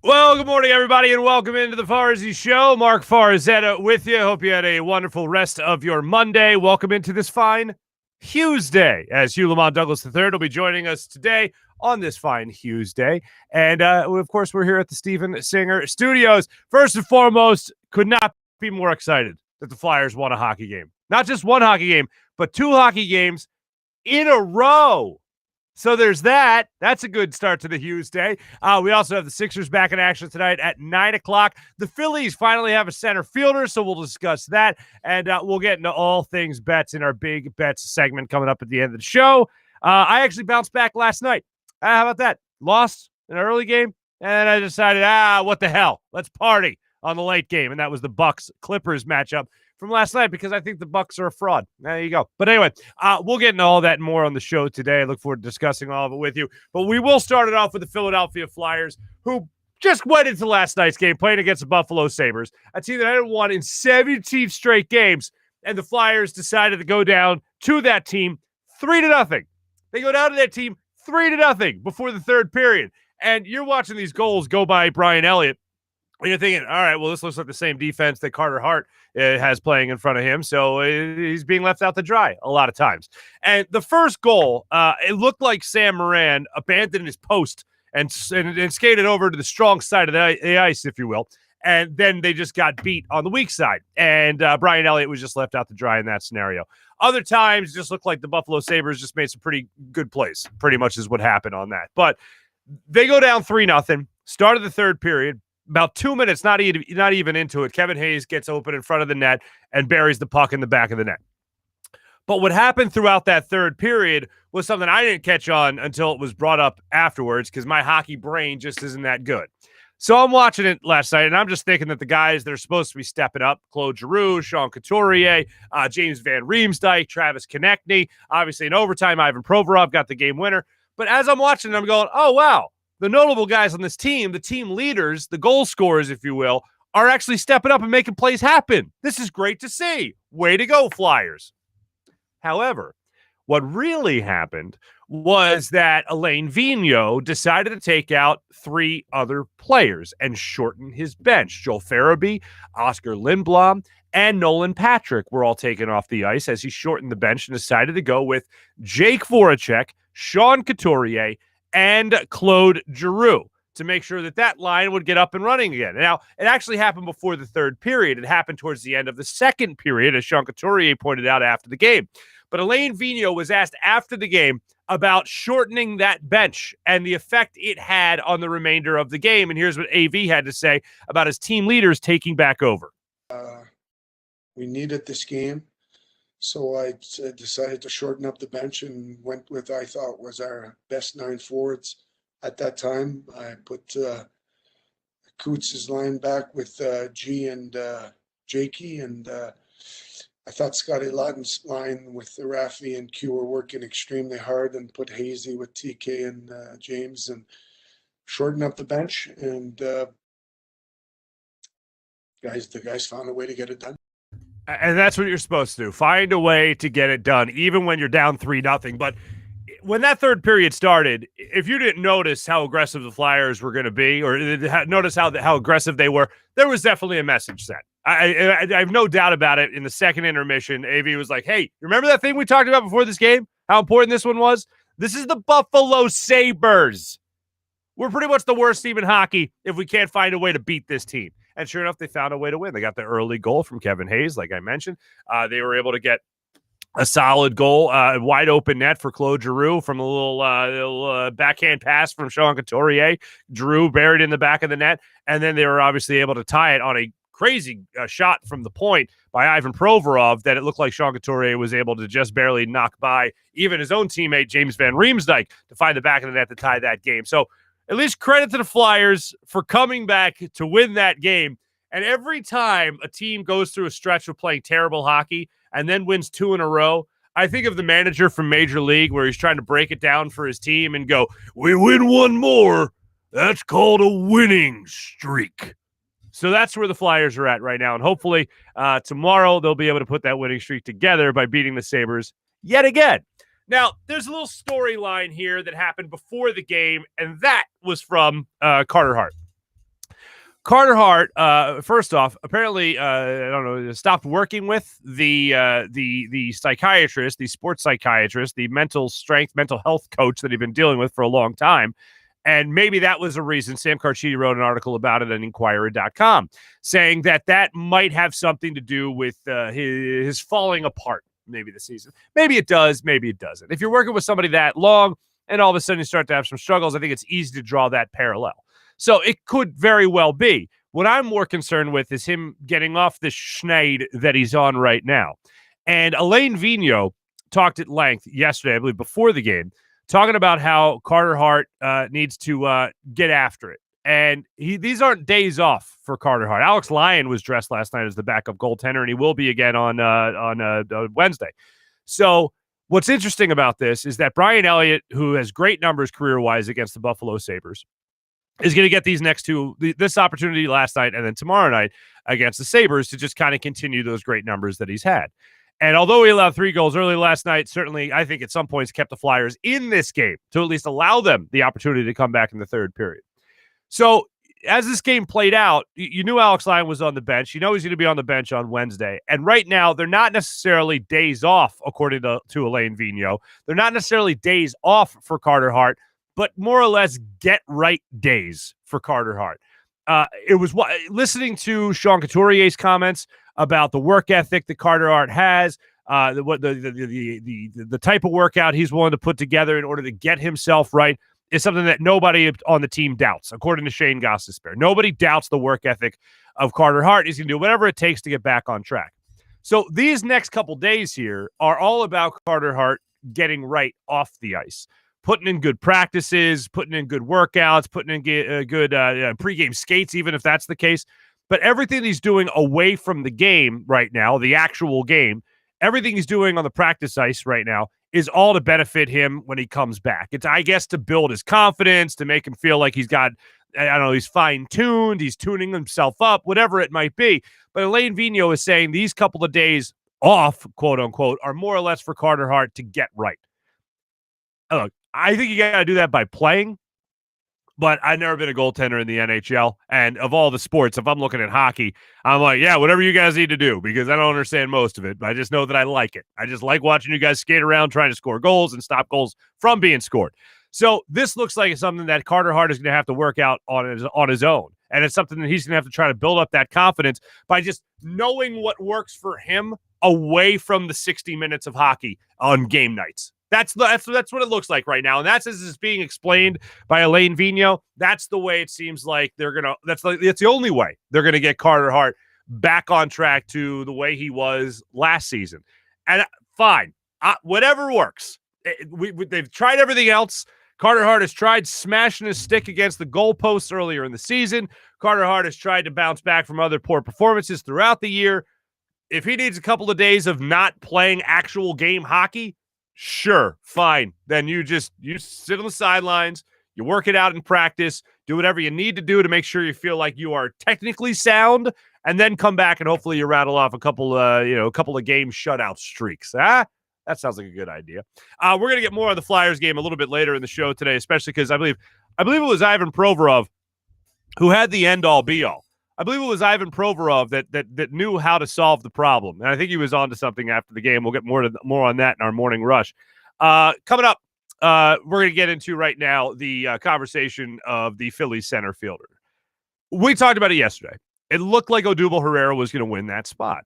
Well, good morning, everybody, and welcome into the Farzy Show. Marc Farzetta with you. Hope you had a wonderful rest of your Monday. Welcome into this fine Hughes Day, as Hugh Lamont Douglas III will be joining us today on this fine Hughes Day. And, of course, we're here at the Steven Singer Studios. First and foremost, could not be more excited that the Flyers won a hockey game. Not just one hockey game, but two hockey games in a row. So there's that. That's a good start to the Hughes Day. We also have the Sixers back in action tonight at 9 o'clock. The Phillies finally have a center fielder, so we'll discuss that. And we'll get into all things bets in our big bets segment coming up at the end of the show. I actually bounced back last night. How about that? Lost an early game, and I decided, what the hell? Let's party on the late game. And that was the Bucks-Clippers matchup from last night because I think the Bucks are a fraud. There you go. But anyway, we'll get into all that and more on the show today. I look forward to discussing all of it with you. But we will start it off with the Philadelphia Flyers, who just went into last night's game playing against the Buffalo Sabres, a team that hadn't won in 17 straight games. And the Flyers decided to go down to that team 3-0. They go down to that team 3-0 before the third period. And you're watching these goals go by Brian Elliott. And you're thinking, all right, well, this looks like the same defense that Carter Hart has playing in front of him. So he's being left out to dry a lot of times. And the first goal, it looked like Sam Moran abandoned his post and skated over to the strong side of the ice, if you will. And then they just got beat on the weak side. And Brian Elliott was just left out to dry in that scenario. Other times, it just looked like the Buffalo Sabres just made some pretty good plays, pretty much is what happened on that. But they go down 3-0, start of the third period. About 2 minutes, not even into it, Kevin Hayes gets open in front of the net and buries the puck in the back of the net. But what happened throughout that third period was something I didn't catch on until it was brought up afterwards because my hockey brain just isn't that good. So I'm watching it last night, and I'm just thinking that the guys that are supposed to be stepping up, Claude Giroux, Sean Couturier, James Van Riemsdyk, Travis Konechny, obviously in overtime, Ivan Provorov got the game winner. But as I'm watching it, I'm going, oh, wow. The notable guys on this team, the team leaders, the goal scorers, if you will, are actually stepping up and making plays happen. This is great to see. Way to go, Flyers. However, what really happened was that Alain Vigneault decided to take out three other players and shorten his bench. Joel Farabee, Oscar Lindblom, and Nolan Patrick were all taken off the ice as he shortened the bench and decided to go with Jake Voracek, Sean Couturier, and Claude Giroux to make sure that line would get up and running again. Now, it actually happened before the third period. It happened towards the end of the second period, as Sean Couturier pointed out after the game. But Alain Vigneault was asked after the game about shortening that bench and the effect it had on the remainder of the game. And here's what AV had to say about his team leaders taking back over. We needed this game. So I decided to shorten up the bench and went with, I thought, was our best 9 forwards at that time. I put Coots' line back with G and Jakey, and I thought Scotty Lawton's line with Rafi and Q were working extremely hard, and put Hazy with TK and James and shorten up the bench. And the guys found a way to get it done. And that's what you're supposed to do. Find a way to get it done, even when you're down 3-0. But when that third period started, if you didn't notice how aggressive the Flyers were going to be, or notice how aggressive they were, there was definitely a message sent. I have no doubt about it. In the second intermission, AV was like, hey, remember that thing we talked about before this game? How important this one was? This is the Buffalo Sabres. We're pretty much the worst team in hockey if we can't find a way to beat this team. And sure enough, they found a way to win. They got the early goal from Kevin Hayes, like I mentioned. They were able to get a solid goal, wide open net for Claude Giroux from a little backhand pass from Sean Couturier. Giroux buried in the back of the net. And then they were obviously able to tie it on a crazy shot from the point by Ivan Provorov that it looked like Sean Couturier was able to just barely knock by even his own teammate, James Van Riemsdyk, to find the back of the net to tie that game. So at least credit to the Flyers for coming back to win that game. And every time a team goes through a stretch of playing terrible hockey and then wins 2 in a row, I think of the manager from Major League where he's trying to break it down for his team and go, we win one more. That's called a winning streak. So that's where the Flyers are at right now. And hopefully tomorrow they'll be able to put that winning streak together by beating the Sabres yet again. Now, there's a little storyline here that happened before the game, and that was from Carter Hart. Carter Hart, first off, apparently, I don't know, stopped working with the psychiatrist, the sports psychiatrist, the mental health coach that he'd been dealing with for a long time. And maybe that was a reason. Sam Carchidi wrote an article about it on Inquirer.com, saying that might have something to do with his falling apart maybe this season. Maybe it does, maybe it doesn't. If you're working with somebody that long and all of a sudden you start to have some struggles, I think it's easy to draw that parallel. So it could very well be. What I'm more concerned with is him getting off the schneid that he's on right now. And Elaine Vigneault talked at length yesterday, I believe, before the game, talking about how Carter Hart needs to get after it. And these aren't days off for Carter Hart. Alex Lyon was dressed last night as the backup goaltender, and he will be again on Wednesday. So what's interesting about this is that Brian Elliott, who has great numbers career-wise against the Buffalo Sabres, is going to get these next two, this opportunity last night and then tomorrow night against the Sabres to just kind of continue those great numbers that he's had. And although he allowed 3 goals early last night, certainly I think at some points kept the Flyers in this game to at least allow them the opportunity to come back in the third period. So as this game played out, you knew Alex Lyon was on the bench. You know he's going to be on the bench on Wednesday. And right now, they're not necessarily days off, according to Elaine Vigneault. They're not necessarily days off for Carter Hart, but more or less get-right days for Carter Hart. It was listening to Sean Couturier's comments about the work ethic that Carter Hart has, the type of workout he's willing to put together in order to get himself right is something that nobody on the team doubts, according to Shane Gostisbehere. Nobody doubts the work ethic of Carter Hart. He's going to do whatever it takes to get back on track. So these next couple days here are all about Carter Hart getting right off the ice, putting in good practices, putting in good workouts, putting in good pregame skates, even if that's the case. But everything he's doing away from the game right now, the actual game, everything he's doing on the practice ice right now is all to benefit him when he comes back. It's, I guess, to build his confidence, to make him feel like he's got, I don't know, he's fine-tuned, he's tuning himself up, whatever it might be. But Elaine Vigneault is saying these couple of days off, quote-unquote, are more or less for Carter Hart to get right. Look, I think you got to do that by playing. But I've never been a goaltender in the NHL. And of all the sports, if I'm looking at hockey, I'm like, yeah, whatever you guys need to do, because I don't understand most of it. But I just know that I like it. I just like watching you guys skate around trying to score goals and stop goals from being scored. So this looks like it's something that Carter Hart is going to have to work out on his own. And it's something that he's going to have to try to build up that confidence by just knowing what works for him away from the 60 minutes of hockey on game nights. That's what it looks like right now. And that's as it's being explained by Elaine Vigneault. That's the way it seems like that's the only way they're going to get Carter Hart back on track to the way he was last season. And fine, whatever works. They've tried everything else. Carter Hart has tried smashing his stick against the goalposts earlier in the season. Carter Hart has tried to bounce back from other poor performances throughout the year. If he needs a couple of days of not playing actual game hockey, sure, fine. Then you sit on the sidelines, you work it out in practice, do whatever you need to do to make sure you feel like you are technically sound, and then come back and hopefully you rattle off a couple of game shutout streaks. That sounds like a good idea. We're gonna get more on the Flyers game a little bit later in the show today, especially because I believe it was Ivan Provorov who had the end all be all. I believe it was Ivan Provorov that knew how to solve the problem. And I think he was on to something after the game. We'll get more on that in our morning rush. Coming up, we're going to get into right now the conversation of the Phillies center fielder. We talked about it yesterday. It looked like Odubel Herrera was going to win that spot.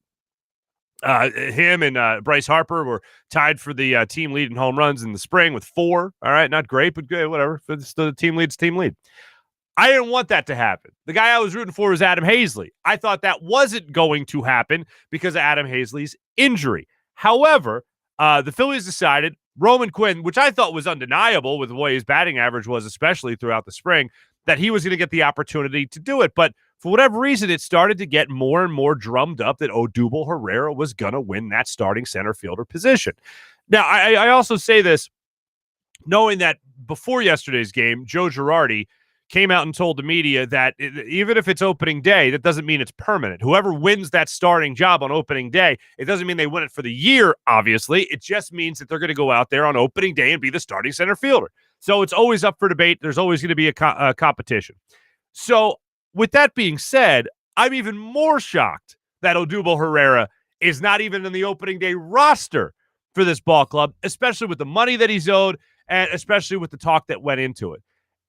Him and Bryce Harper were tied for the team lead in home runs in the spring with 4. All right, not great, but good, whatever. The team lead's team lead. I didn't want that to happen. The guy I was rooting for was Adam Hazley. I thought that wasn't going to happen because of Adam Hazley's injury. However, the Phillies decided Roman Quinn, which I thought was undeniable with the way his batting average was, especially throughout the spring, that he was going to get the opportunity to do it. But for whatever reason, it started to get more and more drummed up that Odubel Herrera was going to win that starting center fielder position. Now, I also say this knowing that before yesterday's game, Joe Girardi came out and told the media that even if it's opening day, that doesn't mean it's permanent. Whoever wins that starting job on opening day, it doesn't mean they win it for the year, obviously. It just means that they're going to go out there on opening day and be the starting center fielder. So it's always up for debate. There's always going to be a competition. So with that being said, I'm even more shocked that Odubel Herrera is not even in the opening day roster for this ball club, especially with the money that he's owed and especially with the talk that went into it.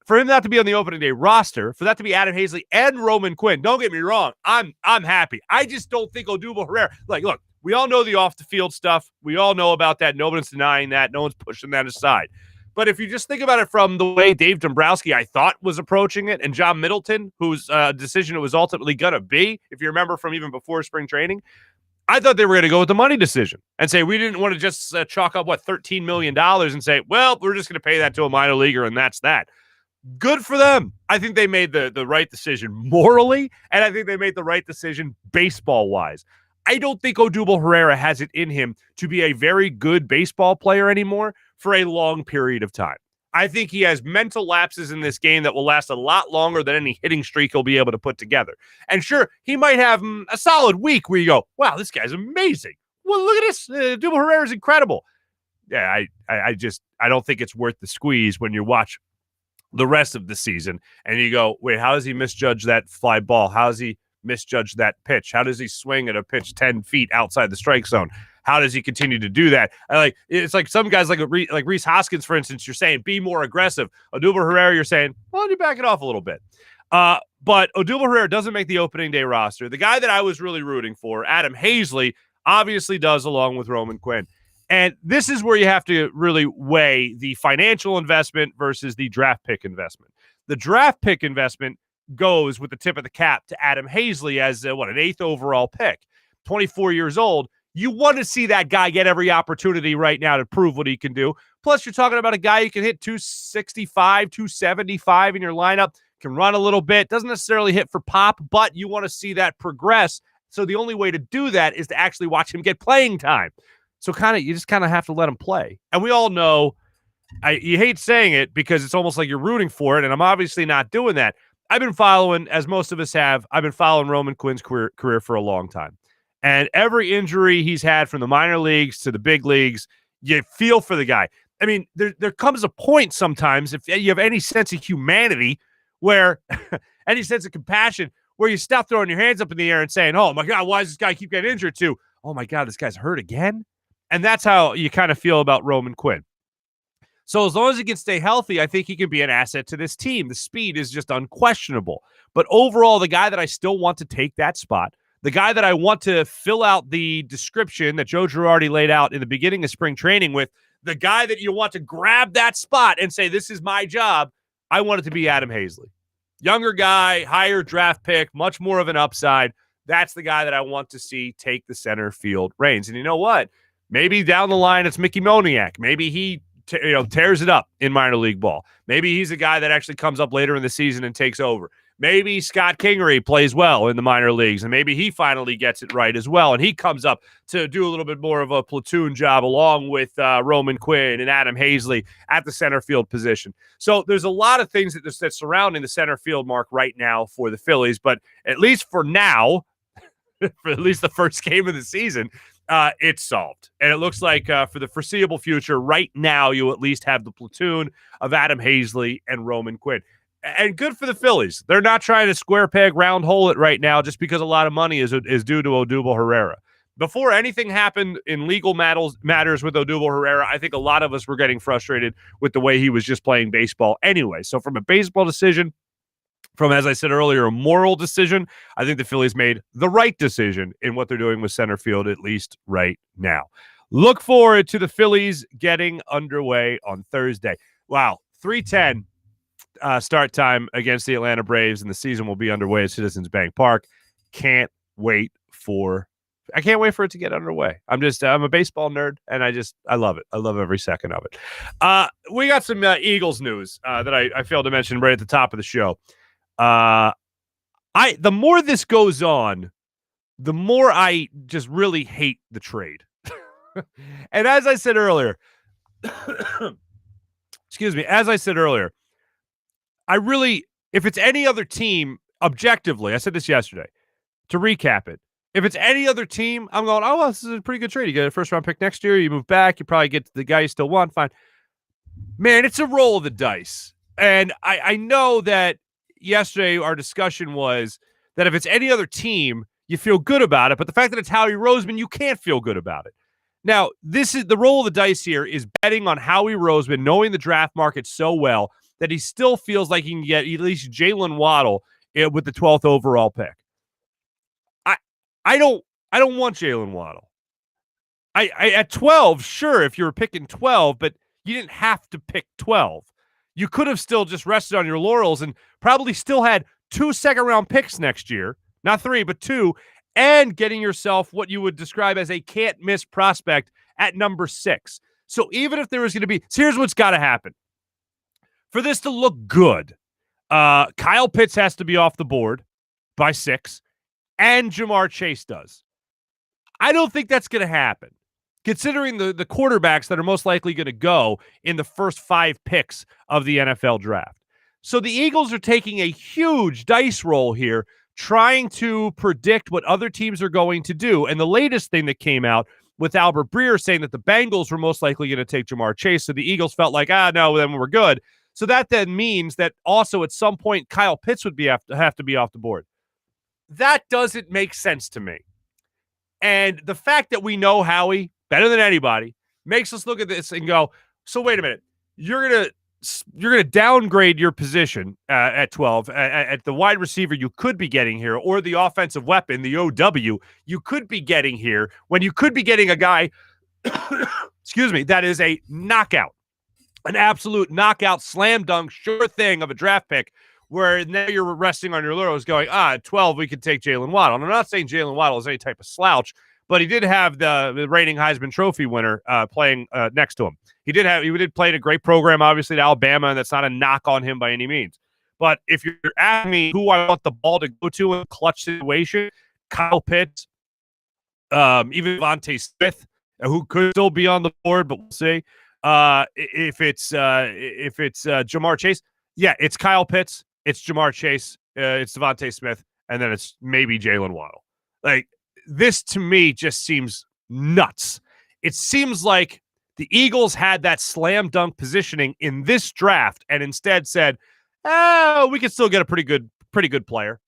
For him not to be on the opening day roster, for that to be Adam Hazley and Roman Quinn, don't get me wrong, I'm happy. I just don't think Odubel Herrera, look, we all know the off-the-field stuff. We all know about that. Nobody's denying that. No one's pushing that aside. But if you just think about it from the way Dave Dombrowski, I thought, was approaching it, and John Middleton, whose decision it was ultimately going to be, if you remember from even before spring training, I thought they were going to go with the money decision and say we didn't want to just chalk up, $13 million and say, well, we're just going to pay that to a minor leaguer, and that's that. Good for them. I think they made the right decision morally, and I think they made the right decision baseball-wise. I don't think Odubel Herrera has it in him to be a very good baseball player anymore for a long period of time. I think he has mental lapses in this game that will last a lot longer than any hitting streak he'll be able to put together. And sure, he might have a solid week where you go, wow, this guy's amazing. Well, look at this. Odubel Herrera is incredible. Yeah, I don't think it's worth the squeeze when you watch the rest of the season and you go, wait, how does he misjudge that fly ball? How does he misjudge that pitch? How does he swing at a pitch 10 feet outside the strike zone? How does he continue to do that? It's like some guys like Rhys Hoskins, for instance, you're saying be more aggressive. Odubel Herrera, you're saying, well, you back it off a little bit. But Odubel Herrera doesn't make the opening day roster. The guy that I was really rooting for, Adam Hazley, obviously does, along with Roman Quinn. And this is where you have to really weigh the financial investment versus the draft pick investment. The draft pick investment goes with the tip of the cap to Adam Hazley as an 8th overall pick, 24 years old. You want to see that guy get every opportunity right now to prove what he can do. Plus, you're talking about a guy who can hit 265, 275 in your lineup, can run a little bit, doesn't necessarily hit for pop, but you want to see that progress. So the only way to do that is to actually watch him get playing time. So you just have to let him play. And we all know, you hate saying it because it's almost like you're rooting for it, and I'm obviously not doing that. I've been following, as most of us have, I've been following Roman Quinn's career for a long time. And every injury he's had from the minor leagues to the big leagues, you feel for the guy. I mean, there comes a point sometimes, if you have any sense of humanity, where any sense of compassion, where you stop throwing your hands up in the air and saying, oh my God, why does this guy keep getting injured too? Oh my God, this guy's hurt again? And that's how you kind of feel about Roman Quinn. So as long as he can stay healthy, I think he can be an asset to this team. The speed is just unquestionable. But overall, the guy that I still want to take that spot, the guy that I want to fill out the description that Joe Girardi laid out in the beginning of spring training with, the guy that you want to grab that spot and say, this is my job, I want it to be Adam Hazley. Younger guy, higher draft pick, much more of an upside. That's the guy that I want to see take the center field reins. And you know what? Maybe down the line it's Mickey Moniak. Maybe he tears it up in minor league ball. Maybe he's a guy that actually comes up later in the season and takes over. Maybe Scott Kingery plays well in the minor leagues, and maybe he finally gets it right as well, and he comes up to do a little bit more of a platoon job along with Roman Quinn and Adam Hazley at the center field position. So there's a lot of things that's surrounding the center field mark right now for the Phillies, but at least for now, for at least the first game of the season, it's solved. And it looks like for the foreseeable future, right now, you at least have the platoon of Adam Hazley and Roman Quinn. And good for the Phillies. They're not trying to square peg, round hole it right now just because a lot of money is due to Odubel Herrera. Before anything happened in legal matters with Odubel Herrera, I think a lot of us were getting frustrated with the way he was just playing baseball anyway. So from a baseball decision, from, as I said earlier, a moral decision, I think the Phillies made the right decision in what they're doing with center field, at least right now. Look forward to the Phillies getting underway on Thursday. Wow, 3:10 start time against the Atlanta Braves, and the season will be underway at Citizens Bank Park. Can't wait for it to get underway. I'm a baseball nerd, and I love it. I love every second of it. We got some Eagles news that I failed to mention right at the top of the show. The more this goes on, the more I just really hate the trade. And as I said earlier, if it's any other team, objectively, I said this yesterday, to recap it, if it's any other team, I'm going, oh, well, this is a pretty good trade. You get a first-round pick next year, you move back, you probably get the guy you still want, fine. Man, it's a roll of the dice. And I know that yesterday our discussion was that if it's any other team, you feel good about it. But the fact that it's Howie Roseman, you can't feel good about it. Now, this is the roll of the dice here is betting on Howie Roseman, knowing the draft market so well that he still feels like he can get at least Jalen Waddle with the 12th overall pick. I don't want Jalen Waddle. I at 12, sure, if you were picking 12, but you didn't have to pick 12. You could have still just rested on your laurels and probably still had 2 second-round picks next year. Not 3, but 2, and getting yourself what you would describe as a can't-miss prospect at number 6. So even if there was going to be – so here's what's got to happen. For this to look good, Kyle Pitts has to be off the board by 6, and Jamar Chase does. I don't think that's going to happen, considering the quarterbacks that are most likely going to go in the first 5 picks of the NFL draft. So the Eagles are taking a huge dice roll here, trying to predict what other teams are going to do. And the latest thing that came out with Albert Breer saying that the Bengals were most likely going to take Jamar Chase. So the Eagles felt like, no, then we're good. So that then means that also at some point Kyle Pitts would have to be off the board. That doesn't make sense to me. And the fact that we know Howie better than anybody makes us look at this and go, so wait a minute, you're gonna downgrade your position at 12 at the wide receiver you could be getting here, or the offensive weapon, the OW you could be getting here, when you could be getting a guy, excuse me, that is a knockout, an absolute knockout, slam dunk, sure thing of a draft pick, where now you're resting on your laurels going, at 12, we could take Jalen Waddle. And I'm not saying Jalen Waddle is any type of slouch, but he did have the reigning Heisman Trophy winner playing next to him. He did play in a great program, obviously, at Alabama, and that's not a knock on him by any means. But if you're asking me who I want the ball to go to in a clutch situation, Kyle Pitts, even Devontae Smith, who could still be on the board, but we'll see. If it's Jamar Chase, yeah, it's Kyle Pitts, it's Jamar Chase, it's Devontae Smith, and then it's maybe Jalen Waddle. Like, this to me just seems nuts. It seems like the Eagles had that slam dunk positioning in this draft and instead said, we can still get a pretty good player.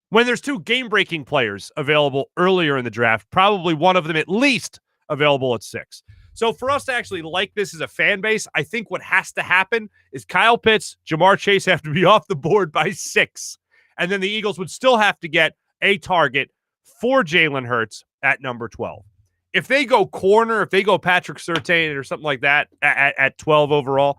When there's 2 game-breaking players available earlier in the draft, probably one of them at least available at 6. So for us to actually like this as a fan base, I think what has to happen is Kyle Pitts, Jamar Chase have to be off the board by 6. And then the Eagles would still have to get a target for Jalen Hurts at number 12. If they go corner, if they go Patrick Surtain or something like that at 12 overall,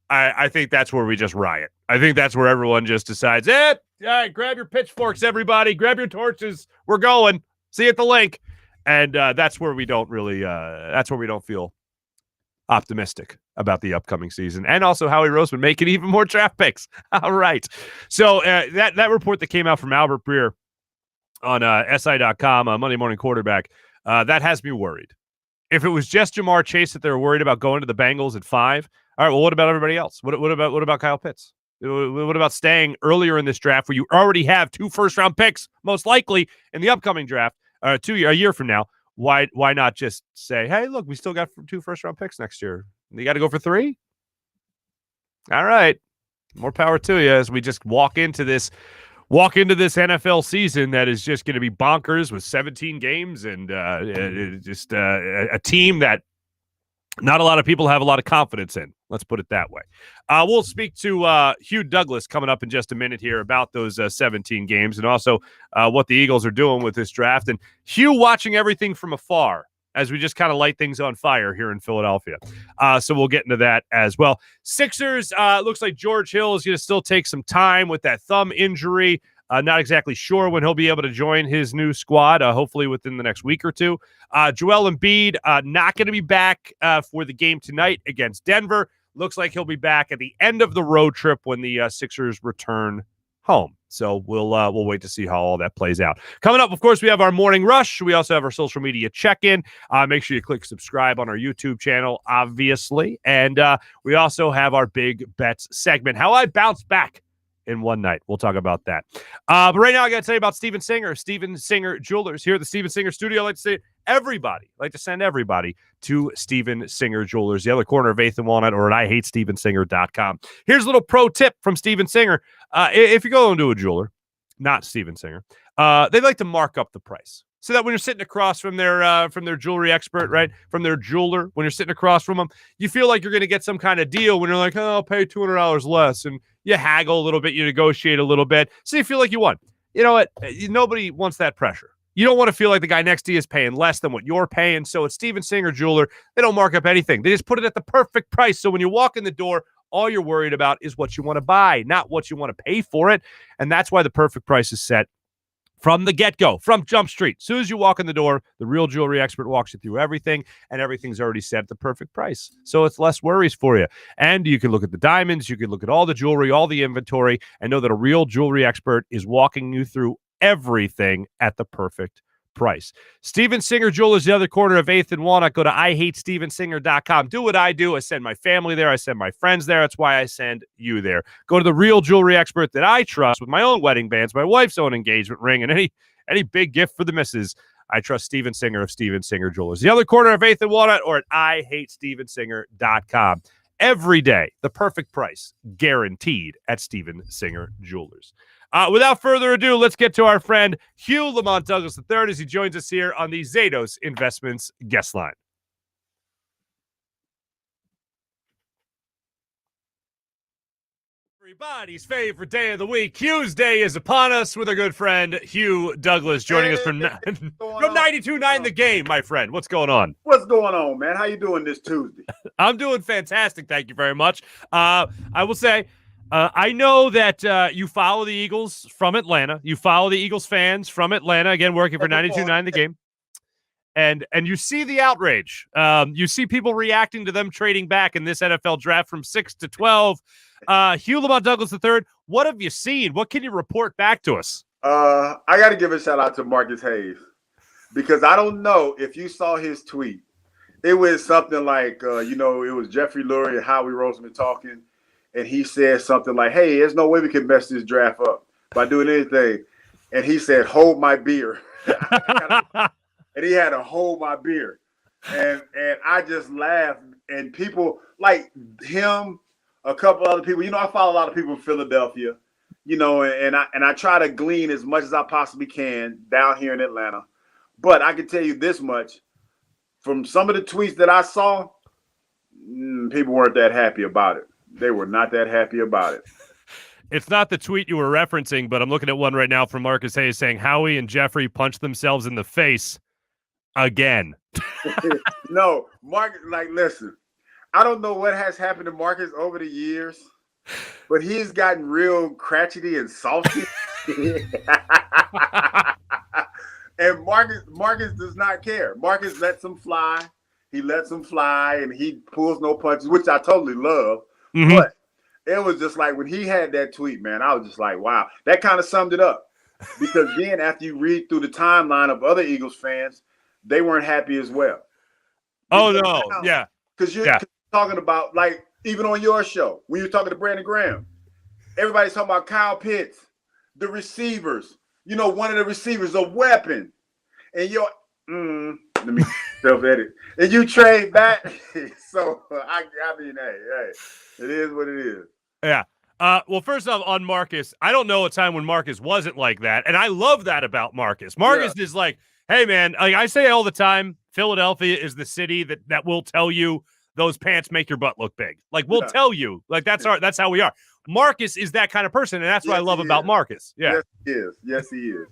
I think that's where we just riot. I think that's where everyone just decides, all right, grab your pitchforks, everybody. Grab your torches. We're going. See you at the link. And that's where we don't feel optimistic about the upcoming season. And also Howie Roseman making even more draft picks. All right. So that report that came out from Albert Breer on SI.com, Monday Morning Quarterback, that has me worried. If it was just Jamar Chase that they were worried about going to the Bengals at 5, all right, well, what about everybody else? What about Kyle Pitts? What about staying earlier in this draft where you already have 2 first-round picks, most likely, in the upcoming draft, a year from now? Why not just say, hey, look, we still got 2 first-round picks next year. You got to go for 3? All right. More power to you as we just walk into this NFL season that is just going to be bonkers with 17 games and just a team that not a lot of people have a lot of confidence in. Let's put it that way. We'll speak to Hugh Douglas coming up in just a minute here about those 17 games and also what the Eagles are doing with this draft. And Hugh watching everything from afar as we just kind of light things on fire here in Philadelphia. So we'll get into that as well. Sixers, looks like George Hill is going to still take some time with that thumb injury. Not exactly sure when he'll be able to join his new squad, hopefully within the next week or 2. Joel Embiid, not going to be back for the game tonight against Denver. Looks like he'll be back at the end of the road trip when the Sixers return home. So we'll wait to see how all that plays out. Coming up, of course, we have our morning rush. We also have our social media check-in. Make sure you click subscribe on our YouTube channel, obviously. And we also have our big bets segment, how I bounced back in one night. We'll talk about that. But right now, I got to tell you about Steven Singer Jewelers here at the Steven Singer Studio. I like to say everybody, like to send everybody to Steven Singer Jewelers, the other corner of 8th and Walnut, or at IHateStevenSinger.com. Here's a little pro tip from Steven Singer. If you go into a jeweler, not Steven Singer, they like to mark up the price. So that when you're sitting across from their jewelry expert, right, from their jeweler, when you're sitting across from them, you feel like you're going to get some kind of deal when you're like, oh, I'll pay $200 less, and you haggle a little bit, you negotiate a little bit, so you feel like you won. You know what? Nobody wants that pressure. You don't want to feel like the guy next to you is paying less than what you're paying. So at Steven Singer Jeweler, they don't mark up anything. They just put it at the perfect price. So when you walk in the door, all you're worried about is what you want to buy, not what you want to pay for it. And that's why the perfect price is set from the get-go, from Jump Street. As soon as you walk in the door, the real jewelry expert walks you through everything, and everything's already set at the perfect price. So it's less worries for you. And you can look at the diamonds, you can look at all the jewelry, all the inventory, and know that a real jewelry expert is walking you through everything at the perfect price. Steven Singer Jewelers, the other corner of 8th and Walnut. Go to IHateStevenSinger.com. Do what I do. I send my family there. I send my friends there. That's why I send you there. Go to the real jewelry expert that I trust with my own wedding bands, my wife's own engagement ring, and any big gift for the missus. I trust Steven Singer of Steven Singer Jewelers. The other corner of 8th and Walnut, or at IHateStevenSinger.com. Every day, the perfect price, guaranteed at Steven Singer Jewelers. Without further ado, let's get to our friend Hugh Lamont Douglas III as he joins us here on the Zatos Investments guest line. Everybody's favorite day of the week, Hugh's Day, is upon us with our good friend Hugh Douglas joining us from 92.9 The Game, my friend. What's going on? What's going on, man? How you doing this Tuesday? I'm doing fantastic. Thank you very much. I will say, I know that you follow the Eagles from Atlanta. You follow the Eagles fans from Atlanta, again, working for 92.9 The Game. And you see the outrage. You see people reacting to them trading back in this NFL draft from 6 to 12. Hugh Lamont Douglas III, what have you seen? What can you report back to us? I got to give a shout out to Marcus Hayes, because I don't know if you saw his tweet. It was something like, it was Jeffrey Lurie and Howie Roseman talking. And he said something like, hey, there's no way we can mess this draft up by doing anything. And he said, hold my beer. And he had to hold my beer. And I just laughed. And people like him, a couple other people, I follow a lot of people in Philadelphia, and I try to glean as much as I possibly can down here in Atlanta. But I can tell you this much. From some of the tweets that I saw, people weren't that happy about it. They were not that happy about it. It's not the tweet you were referencing, but I'm looking at one right now from Marcus Hayes saying Howie and Jeffrey punched themselves in the face again. No, Marcus, listen, I don't know what has happened to Marcus over the years, but he's gotten real cratchety and salty. And Marcus does not care. Marcus lets him fly. He lets him fly, and he pulls no punches, which I totally love. Mm-hmm. But it was just like when he had that tweet, man, I was just like, wow. That kind of summed it up. Because then after you read through the timeline of other Eagles fans, they weren't happy as well. Oh, no. Yeah. Because you're talking about, even on your show, when you're talking to Brandon Graham, everybody's talking about Kyle Pitts, the receivers. One of the receivers, a weapon. And let me self-edit. And you trade back. So, I mean, hey, it is what it is. Yeah. Well, first off, on Marcus, I don't know a time when Marcus wasn't like that. And I love that about Marcus. Marcus is like, hey, man, like I say all the time, Philadelphia is the city that will tell you those pants make your butt look big. Like, we'll tell you. Like, that's how we are. Marcus is that kind of person, and that's what I love about Marcus. Yeah. Yes, he is.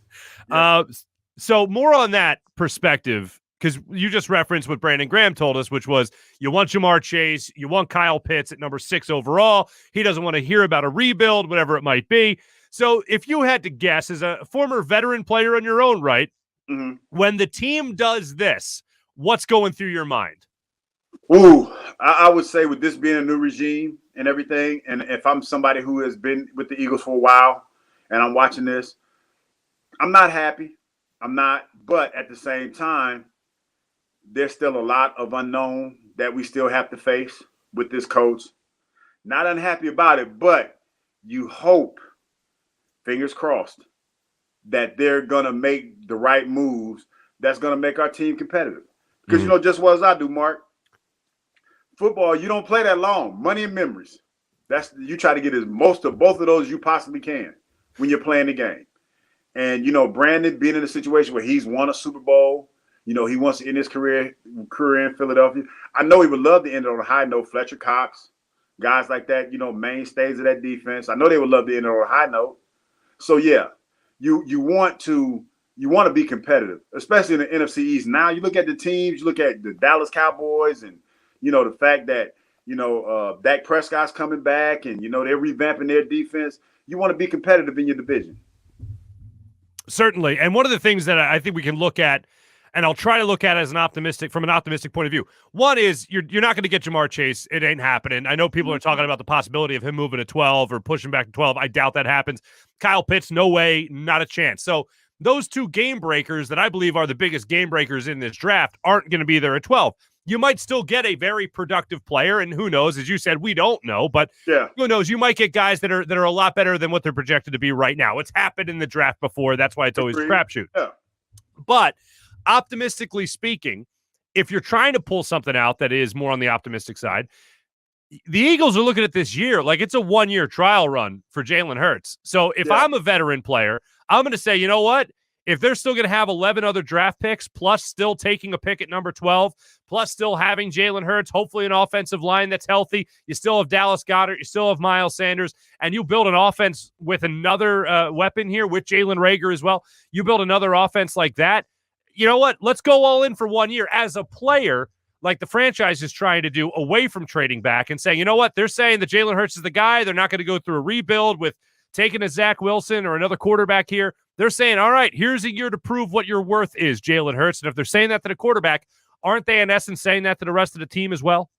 Yes. So more on that perspective, because you just referenced what Brandon Graham told us, which was you want Jamar Chase, you want Kyle Pitts at number 6 overall. He doesn't want to hear about a rebuild, whatever it might be. So if you had to guess, as a former veteran player in your own right, when the team does this, what's going through your mind? Ooh, I would say with this being a new regime and everything, and if I'm somebody who has been with the Eagles for a while and I'm watching this, I'm not happy. I'm not. But at the same time, there's still a lot of unknown that we still have to face with this coach. Not unhappy about it, but you hope, fingers crossed, that they're going to make the right moves that's going to make our team competitive. Because you know just well as I do, Mark, football, you don't play that long. Money and memories. You try to get as most of both of those you possibly can when you're playing the game. And, you know, Brandon being in a situation where he's won a Super Bowl, you know, he wants to end his career in Philadelphia. I know he would love to end it on a high note. Fletcher Cox, guys like that, you know, mainstays of that defense. I know they would love to end it on a high note. So, yeah, you want to be competitive, especially in the NFC East. Now you look at the teams, you look at the Dallas Cowboys and, you know, the fact that, you know, Dak Prescott's coming back and, you know, they're revamping their defense. You want to be competitive in your division. Certainly. And one of the things that I think we can look at, and I'll try to look at it from an optimistic point of view. One is you're not going to get Jamar Chase. It ain't happening. I know people are talking about the possibility of him moving to 12 or pushing back to 12. I doubt that happens. Kyle Pitts, no way, not a chance. So those two game breakers that I believe are the biggest game breakers in this draft aren't going to be there at 12. You might still get a very productive player, and who knows? As you said, we don't know, but who knows? You might get guys that are a lot better than what they're projected to be right now. It's happened in the draft before. That's why it's always a crapshoot. Yeah. But optimistically speaking, if you're trying to pull something out that is more on the optimistic side, the Eagles are looking at this year like it's a 1-year trial run for Jalen Hurts. So if I'm a veteran player, I'm going to say, you know what? If they're still going to have 11 other draft picks, plus still taking a pick at number 12, plus still having Jalen Hurts, hopefully an offensive line that's healthy, you still have Dallas Goedert, you still have Miles Sanders, and you build an offense with another weapon here with Jalen Reagor as well. You build another offense like that. You know what? Let's go all in for 1 year as a player, like the franchise is trying to do, away from trading back and saying, you know what? They're saying that Jalen Hurts is the guy. They're not going to go through a rebuild with taking a Zach Wilson or another quarterback here. They're saying, all right, here's a year to prove what your worth is, Jalen Hurts. And if they're saying that to the quarterback, aren't they in essence saying that to the rest of the team as well?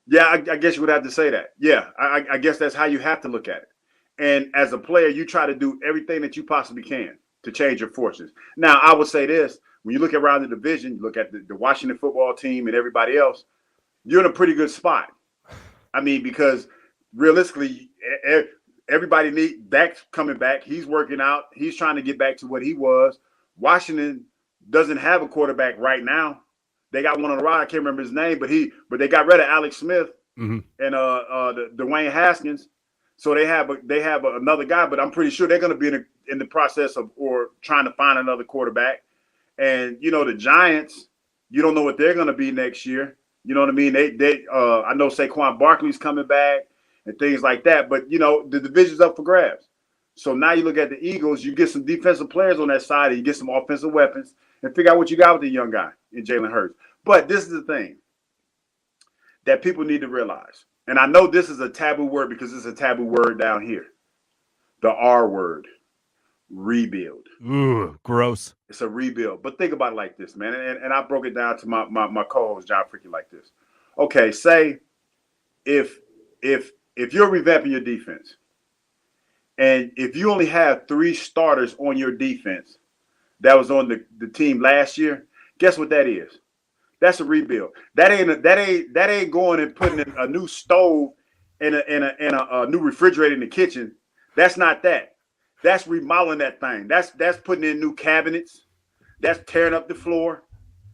Yeah, I guess you would have to say that. Yeah, I guess that's how you have to look at it. And as a player, you try to do everything that you possibly can to change your fortunes. Now, I would say this. When you look around the division, you look at the Washington football team and everybody else, you're in a pretty good spot. I mean, because realistically, everybody needs Dak's coming back. He's working out. He's trying to get back to what he was. Washington doesn't have a quarterback right now. They got one on the ride. I can't remember his name, but they got rid of Alex Smith and Dwayne Haskins. So they have another guy, but I'm pretty sure they're going to be in the process of or trying to find another quarterback. And you know the Giants, you don't know what they're going to be next year. You know what I mean? I know Saquon Barkley's coming back and things like that. But, you know, the division's up for grabs. So now you look at the Eagles, you get some defensive players on that side, and you get some offensive weapons and figure out what you got with the young guy in Jalen Hurts. But this is the thing that people need to realize. And I know this is a taboo word because it's a taboo word down here. The R word, rebuild. Ooh, gross. It's a rebuild. But think about it like this, man. And I broke it down to my co-host, John Freaky, like this. Okay, say if you're revamping your defense, and if you only have 3 starters on your defense that was on the team last year, guess what that is? That's a rebuild. That ain't going and putting in a new stove and a new refrigerator in the kitchen. That's not that. That's remodeling that thing. That's putting in new cabinets. That's tearing up the floor.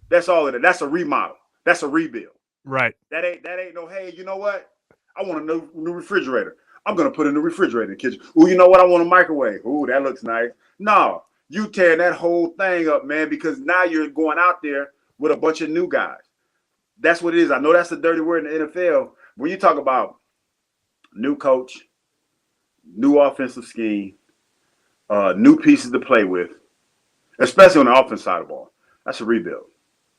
That's all of it. That's a remodel. That's a rebuild. Right. That ain't no, hey, you know what? I want a new refrigerator. I'm going to put a new refrigerator in the kitchen. Ooh, you know what? I want a microwave. Ooh, that looks nice. No, you tearing that whole thing up, man, because now you're going out there with a bunch of new guys. That's what it is. I know that's a dirty word in the NFL. When you talk about new coach, new offensive scheme, new pieces to play with, especially on the offense side of the ball, that's a rebuild.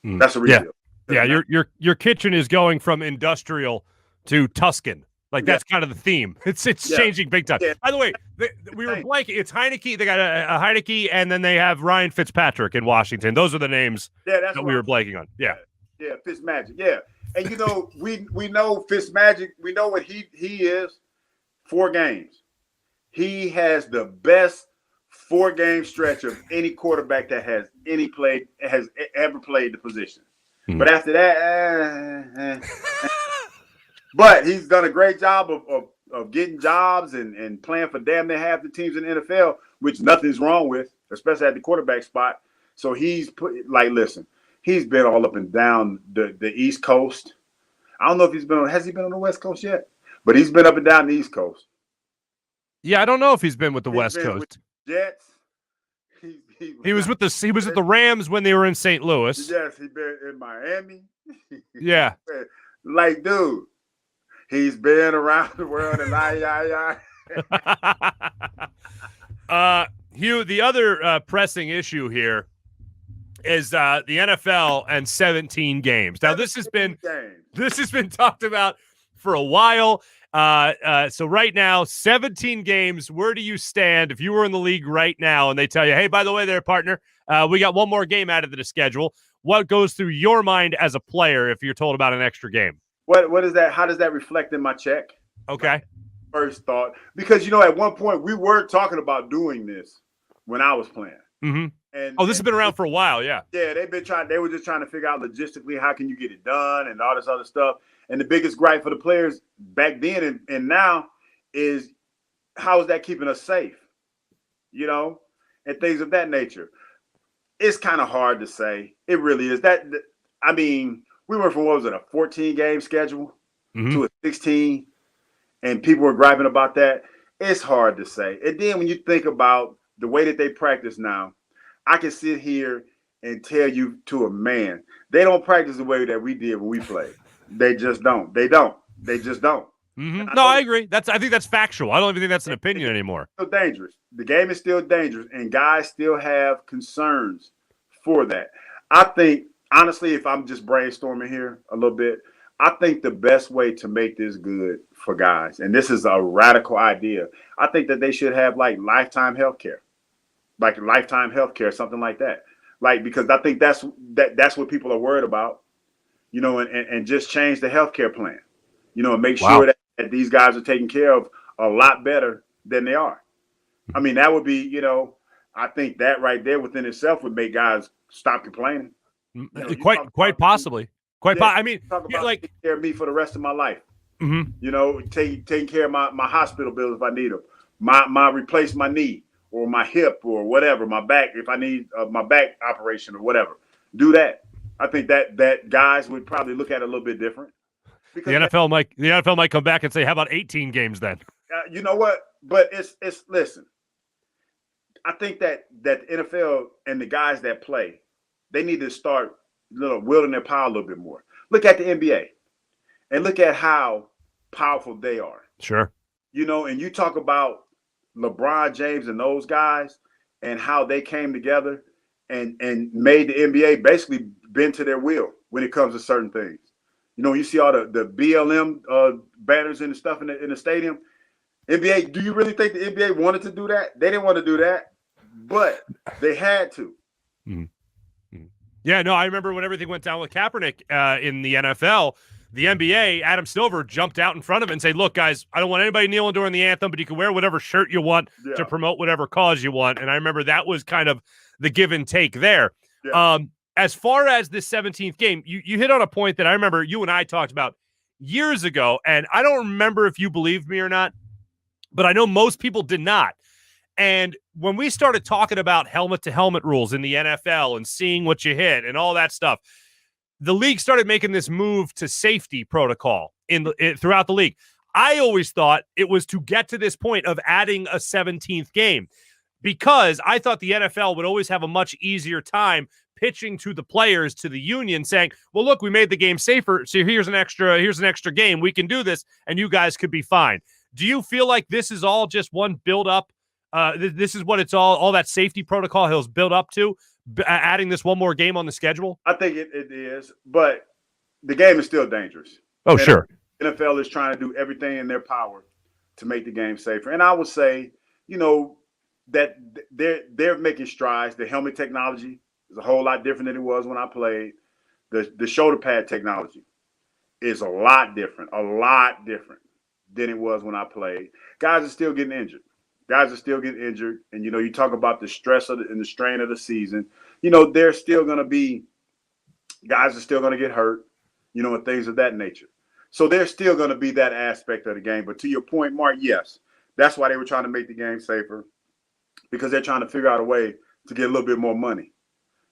That's a rebuild. Yeah, your kitchen is going from industrial to Tuscan. Like, that's kind of the theme. It's changing big time. Yeah. By the way, we were blanking. It's Heineke. They got a Heineke, and then they have Ryan Fitzpatrick in Washington. Those are the names that we were blanking on. Yeah. Yeah, Fitzmagic. Yeah. And, you know, we know Fitzmagic. We know what he is. 4 games. He has the best 4-game stretch of any quarterback that has ever played the position. But after that, but he's done a great job of getting jobs and playing for damn near half the teams in the NFL, which nothing's wrong with, especially at the quarterback spot. So he's listen, he's been all up and down the East Coast. I don't know if has he been on the West Coast yet? But he's been up and down the East Coast. Yeah, I don't know if he's been with the West Coast. With the Jets. He was with the Rams when they were in St. Louis. Yes, he been in Miami. Yeah. Like, dude, he's been around the world and Hugh, the other pressing issue here is the NFL and 17 games. Now, this has been talked about for a while. So right now, 17 games. Where do you stand if you were in the league right now and they tell you, hey, by the way, there, partner, we got one more game added to the schedule? What goes through your mind as a player if you're told about an extra game? What is that? How does that reflect in my check? Okay. First thought, because at one point we were talking about doing this when I was playing. Mm-hmm. And this has been around for a while, yeah. Yeah, they were just trying to figure out logistically how can you get it done and all this other stuff. And the biggest gripe for the players back then and now is how is that keeping us safe? And things of that nature. It's kind of hard to say. It really is. We went from, a 14-game schedule to a 16, and people were griping about that. It's hard to say. And then when you think about the way that they practice now, I can sit here and tell you to a man, they don't practice the way that we did when we played. They just don't. They just don't. Mm-hmm. I agree. I think that's factual. I don't even think that's an opinion anymore. It's still dangerous. The game is still dangerous, and guys still have concerns for that. I think, honestly, if I'm just brainstorming here a little bit, I think the best way to make this good for guys, and this is a radical idea, I think that they should have lifetime health care. Something like that. Because I think that's what people are worried about, and just change the healthcare plan, and make sure that these guys are taken care of a lot better than they are. I mean, that would be, I think that right there within itself would make guys stop complaining. Quite possibly. Taking care of me for the rest of my life. Mm-hmm. Taking care of my hospital bills if I need them, my replace my knee or my hip or whatever, my back if I need my back operation or whatever. Do that. I think that guys would probably look at it a little bit different. The NFL might come back and say, "How about 18 games then?" You know what? But it's listen. I think that the NFL and the guys that play, they need to start wielding their power a little bit more. Look at the NBA and look at how powerful they are. Sure. And you talk about LeBron James and those guys and how they came together and made the NBA basically bend to their will when it comes to certain things. You see all the BLM banners and stuff in the stadium. NBA, do you really think the NBA wanted to do that? They didn't want to do that, but they had to. Mm-hmm. Yeah, no, I remember when everything went down with Kaepernick in the NFL, the NBA, Adam Silver jumped out in front of it and said, look, guys, I don't want anybody kneeling during the anthem, but you can wear whatever shirt you want to promote whatever cause you want. And I remember that was kind of the give and take there. Yeah. As far as this 17th game, you hit on a point that I remember you and I talked about years ago, and I don't remember if you believed me or not, but I know most people did not. And when we started talking about helmet-to-helmet rules in the NFL and seeing what you hit and all that stuff, the league started making this move to safety protocol throughout the league. I always thought it was to get to this point of adding a 17th game because I thought the NFL would always have a much easier time pitching to the players, to the union, saying, well, look, we made the game safer, so here's an extra game. We can do this, and you guys could be fine. Do you feel like this is all just one build-up? This is what it's all that safety protocol has built up to, adding this one more game on the schedule? I think it is, but the game is still dangerous. Oh, sure. The NFL is trying to do everything in their power to make the game safer. And I would say, that they're making strides. The helmet technology is a whole lot different than it was when I played. The shoulder pad technology is a lot different than it was when I played. Guys are still getting injured. And, you talk about the stress and the strain of the season. There's still going to be – guys are still going to get hurt, and things of that nature. So there's still going to be that aspect of the game. But to your point, Mark, yes, that's why they were trying to make the game safer, because they're trying to figure out a way to get a little bit more money.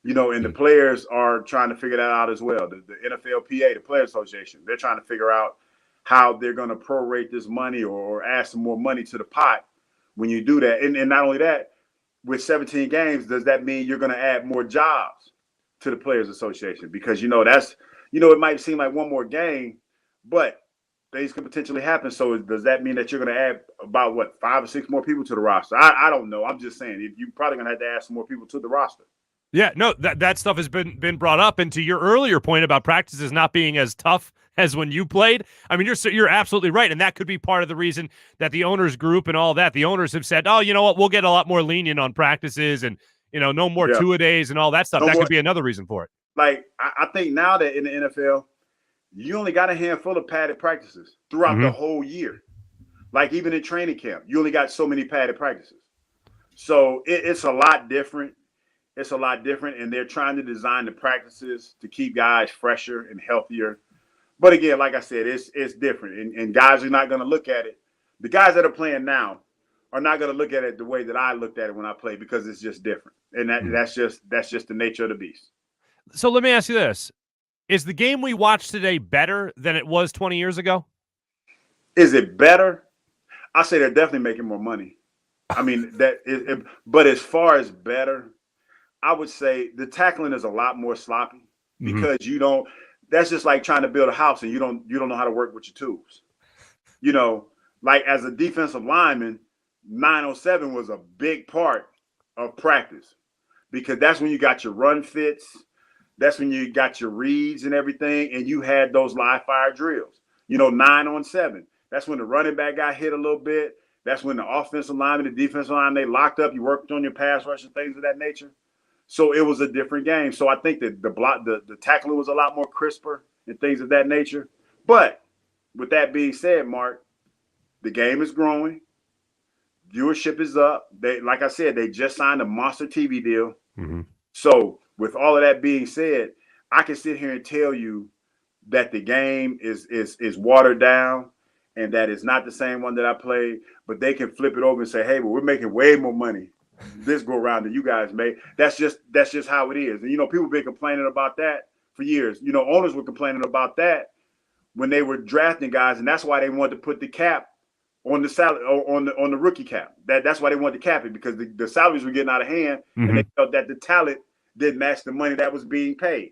And the players are trying to figure that out as well. The NFLPA, the Players Association, they're trying to figure out how they're going to prorate this money or add some more money to the pot when you do that. And not only that, with 17 games, does that mean you're going to add more jobs to the Players Association? Because, it might seem like one more game, but things could potentially happen. So does that mean that you're going to add about, 5 or 6 more people to the roster? I don't know. I'm just saying you're probably going to have to add some more people to the roster. Yeah, no, that stuff has been brought up. And to your earlier point about practices not being as tough as when you played, I mean, you're absolutely right. And that could be part of the reason that the owners group and all that, the owners have said, oh, you know what, we'll get a lot more lenient on practices and, no more two-a-days and all that stuff. That could be another reason for it. Like, I think now that in the NFL, you only got a handful of padded practices throughout the whole year. Like, even in training camp, you only got so many padded practices. So it's a lot different. It's a lot different, and they're trying to design the practices to keep guys fresher and healthier. But again, like I said, it's different, and guys are not going to look at it. The guys that are playing now are not going to look at it the way that I looked at it when I played, because it's just different, and that's just the nature of the beast. So let me ask you this: is the game we watched today better than it was 20 years ago? Is it better? I say they're definitely making more money. I mean, but as far as better, I would say the tackling is a lot more sloppy because that's just like trying to build a house and you don't know how to work with your tools. Like as a defensive lineman, 907 was a big part of practice because that's when you got your run fits. That's when you got your reads and everything. And you had those live fire drills, 9-on-7. That's when the running back got hit a little bit. That's when the offensive lineman, the defensive line, they locked up. You worked on your pass rush and things of that nature. So it was a different game. So I think that the tackling was a lot more crisper and things of that nature. But with that being said, Mark, the game is growing. Viewership is up. Like I said, they just signed a monster TV deal. So with all of that being said, I can sit here and tell you that the game is watered down and that it's not the same one that I played. But they can flip it over and say, hey, well, we're making way more money this go around that you guys made. That's just how it is. And people have been complaining about that for years. Owners were complaining about that when they were drafting guys, and that's why they wanted to put the cap on the salary on the rookie cap. That's why they wanted to cap it, because the salaries were getting out of hand, and they felt that the talent didn't match the money that was being paid.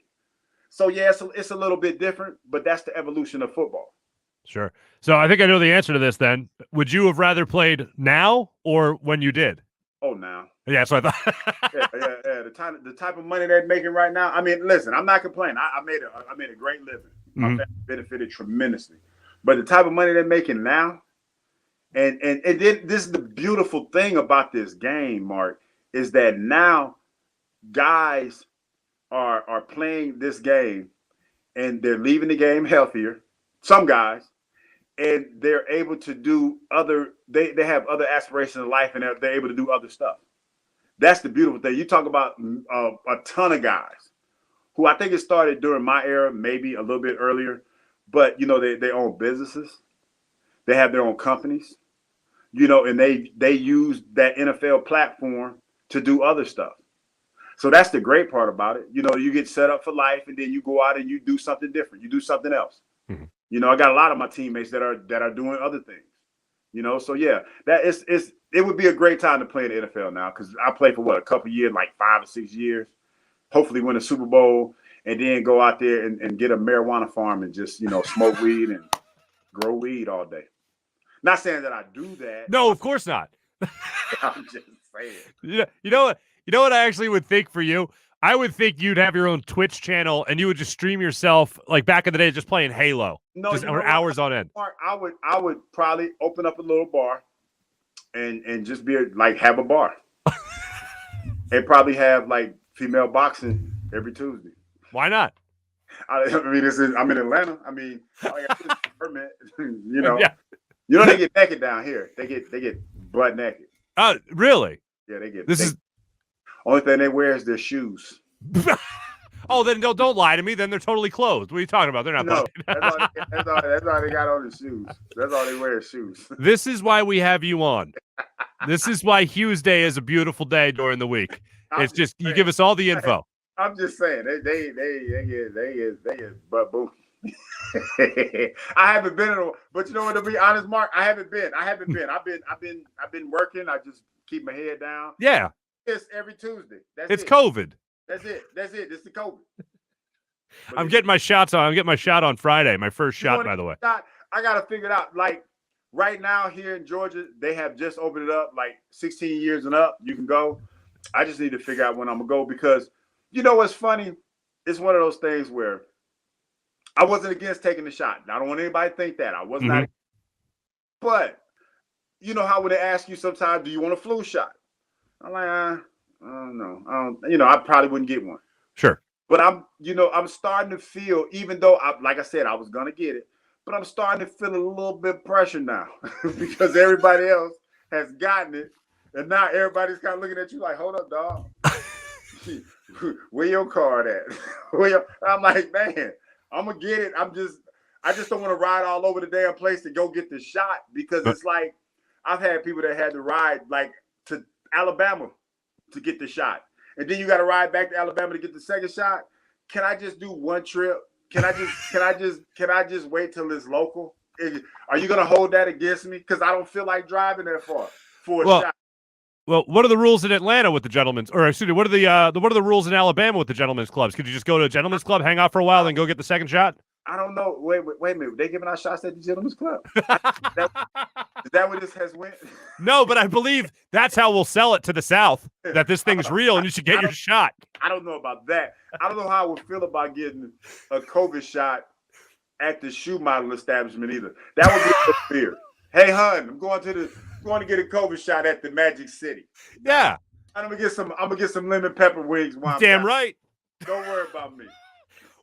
So yeah, it's a little bit different, but that's the evolution of football. Sure. So I think I know the answer to this then. Would you have rather played now or when you did? Oh, now. Yeah, that's what I thought. yeah. The type of money they're making right now. I mean, listen, I'm not complaining. I made a great living. My family benefited tremendously. But the type of money they're making now, and then this is the beautiful thing about this game, Mark, is that now guys are playing this game and they're leaving the game healthier. Some guys. And they're able to do they have other aspirations in life, and they're able to do other stuff. That's the beautiful thing. You talk about a ton of guys who I think it started during my era, maybe a little bit earlier, but they own businesses, they have their own companies, and they use that NFL platform to do other stuff. So that's the great part about it. You get set up for life, and then you go out and you do something different. You do something else. I got a lot of my teammates that are doing other things, so yeah, it would be a great time to play in the NFL now, because I played for a couple years, like 5 or 6 years, hopefully win a Super Bowl, and then go out there and get a marijuana farm and just, smoke weed and grow weed all day. Not saying that I do that. No, of course not. I'm just saying. You know what I actually would think for you? I would think you'd have your own Twitch channel and you would just stream yourself, like back in the day, just playing Halo, for hours on end. I would probably open up a little bar and just be have a bar and probably have like female boxing every Tuesday. Why not? I mean, I'm in Atlanta. I mean, all I got is a permit. Yeah. They get naked down here. They get butt naked. Really? Yeah, they get. This only thing they wear is their shoes. Oh, then don't lie to me. Then they're totally clothed. What are you talking about? They're not. No, that's all they got on the shoes. That's all they wear is shoes. This is why we have you on. This is why Hugh's Day is a beautiful day during the week. It's just you give us all the info. I'm just saying they is but bookie. I haven't been in a, but you know what? To be honest, Mark, I haven't been. I've been working. I just keep my head down. Yeah, It's every Tuesday. it's COVID. That's it. It's the COVID. I'm getting my shots on. I'm getting my shot on Friday. My first shot, by the way. I got to figure it out. Like right now here in Georgia, they have just opened it up. Like 16 years and up, you can go. I just need to figure out when I'm gonna go because you know what's funny? It's one of those things where I wasn't against taking the shot. I don't want anybody to think that. I was not. But you know how when they ask you sometimes, do you want a flu shot? I'm like, I don't know. I probably wouldn't get one. Sure. But I'm starting to feel, even though like I said, I was gonna get it, but I'm starting to feel a little bit of pressure now because everybody else has gotten it. And now everybody's kind of looking at you like, hold up, dog. Where your card at? I'm like, man, I'm gonna get it. I just don't want to ride all over the damn place to go get the shot because it's like I've had people that had to ride like to Alabama to get the shot, and then you got to ride back to Alabama to get the second shot. Can I just do one trip? Can I just wait till it's local? Are you gonna hold that against me? Because I don't feel like driving that far for a shot. Well, what are the rules in Atlanta with the gentlemen's? Or excuse me, what are the rules in Alabama with the gentlemen's clubs? Could you just go to a gentlemen's club, hang out for a while, then go get the second shot? I don't know. Wait a minute. They giving out shots at the gentlemen's club? Is that what this has went? No, but I believe that's how we'll sell it to the South, that this thing's real and you should get your shot. I don't know about that. I don't know how I would feel about getting a COVID shot at the shoe model establishment either. That would be a fear. Hey, hun, I'm going to get a COVID shot at the Magic City. Yeah. I'm gonna get some lemon pepper wings. Damn right. Don't worry about me.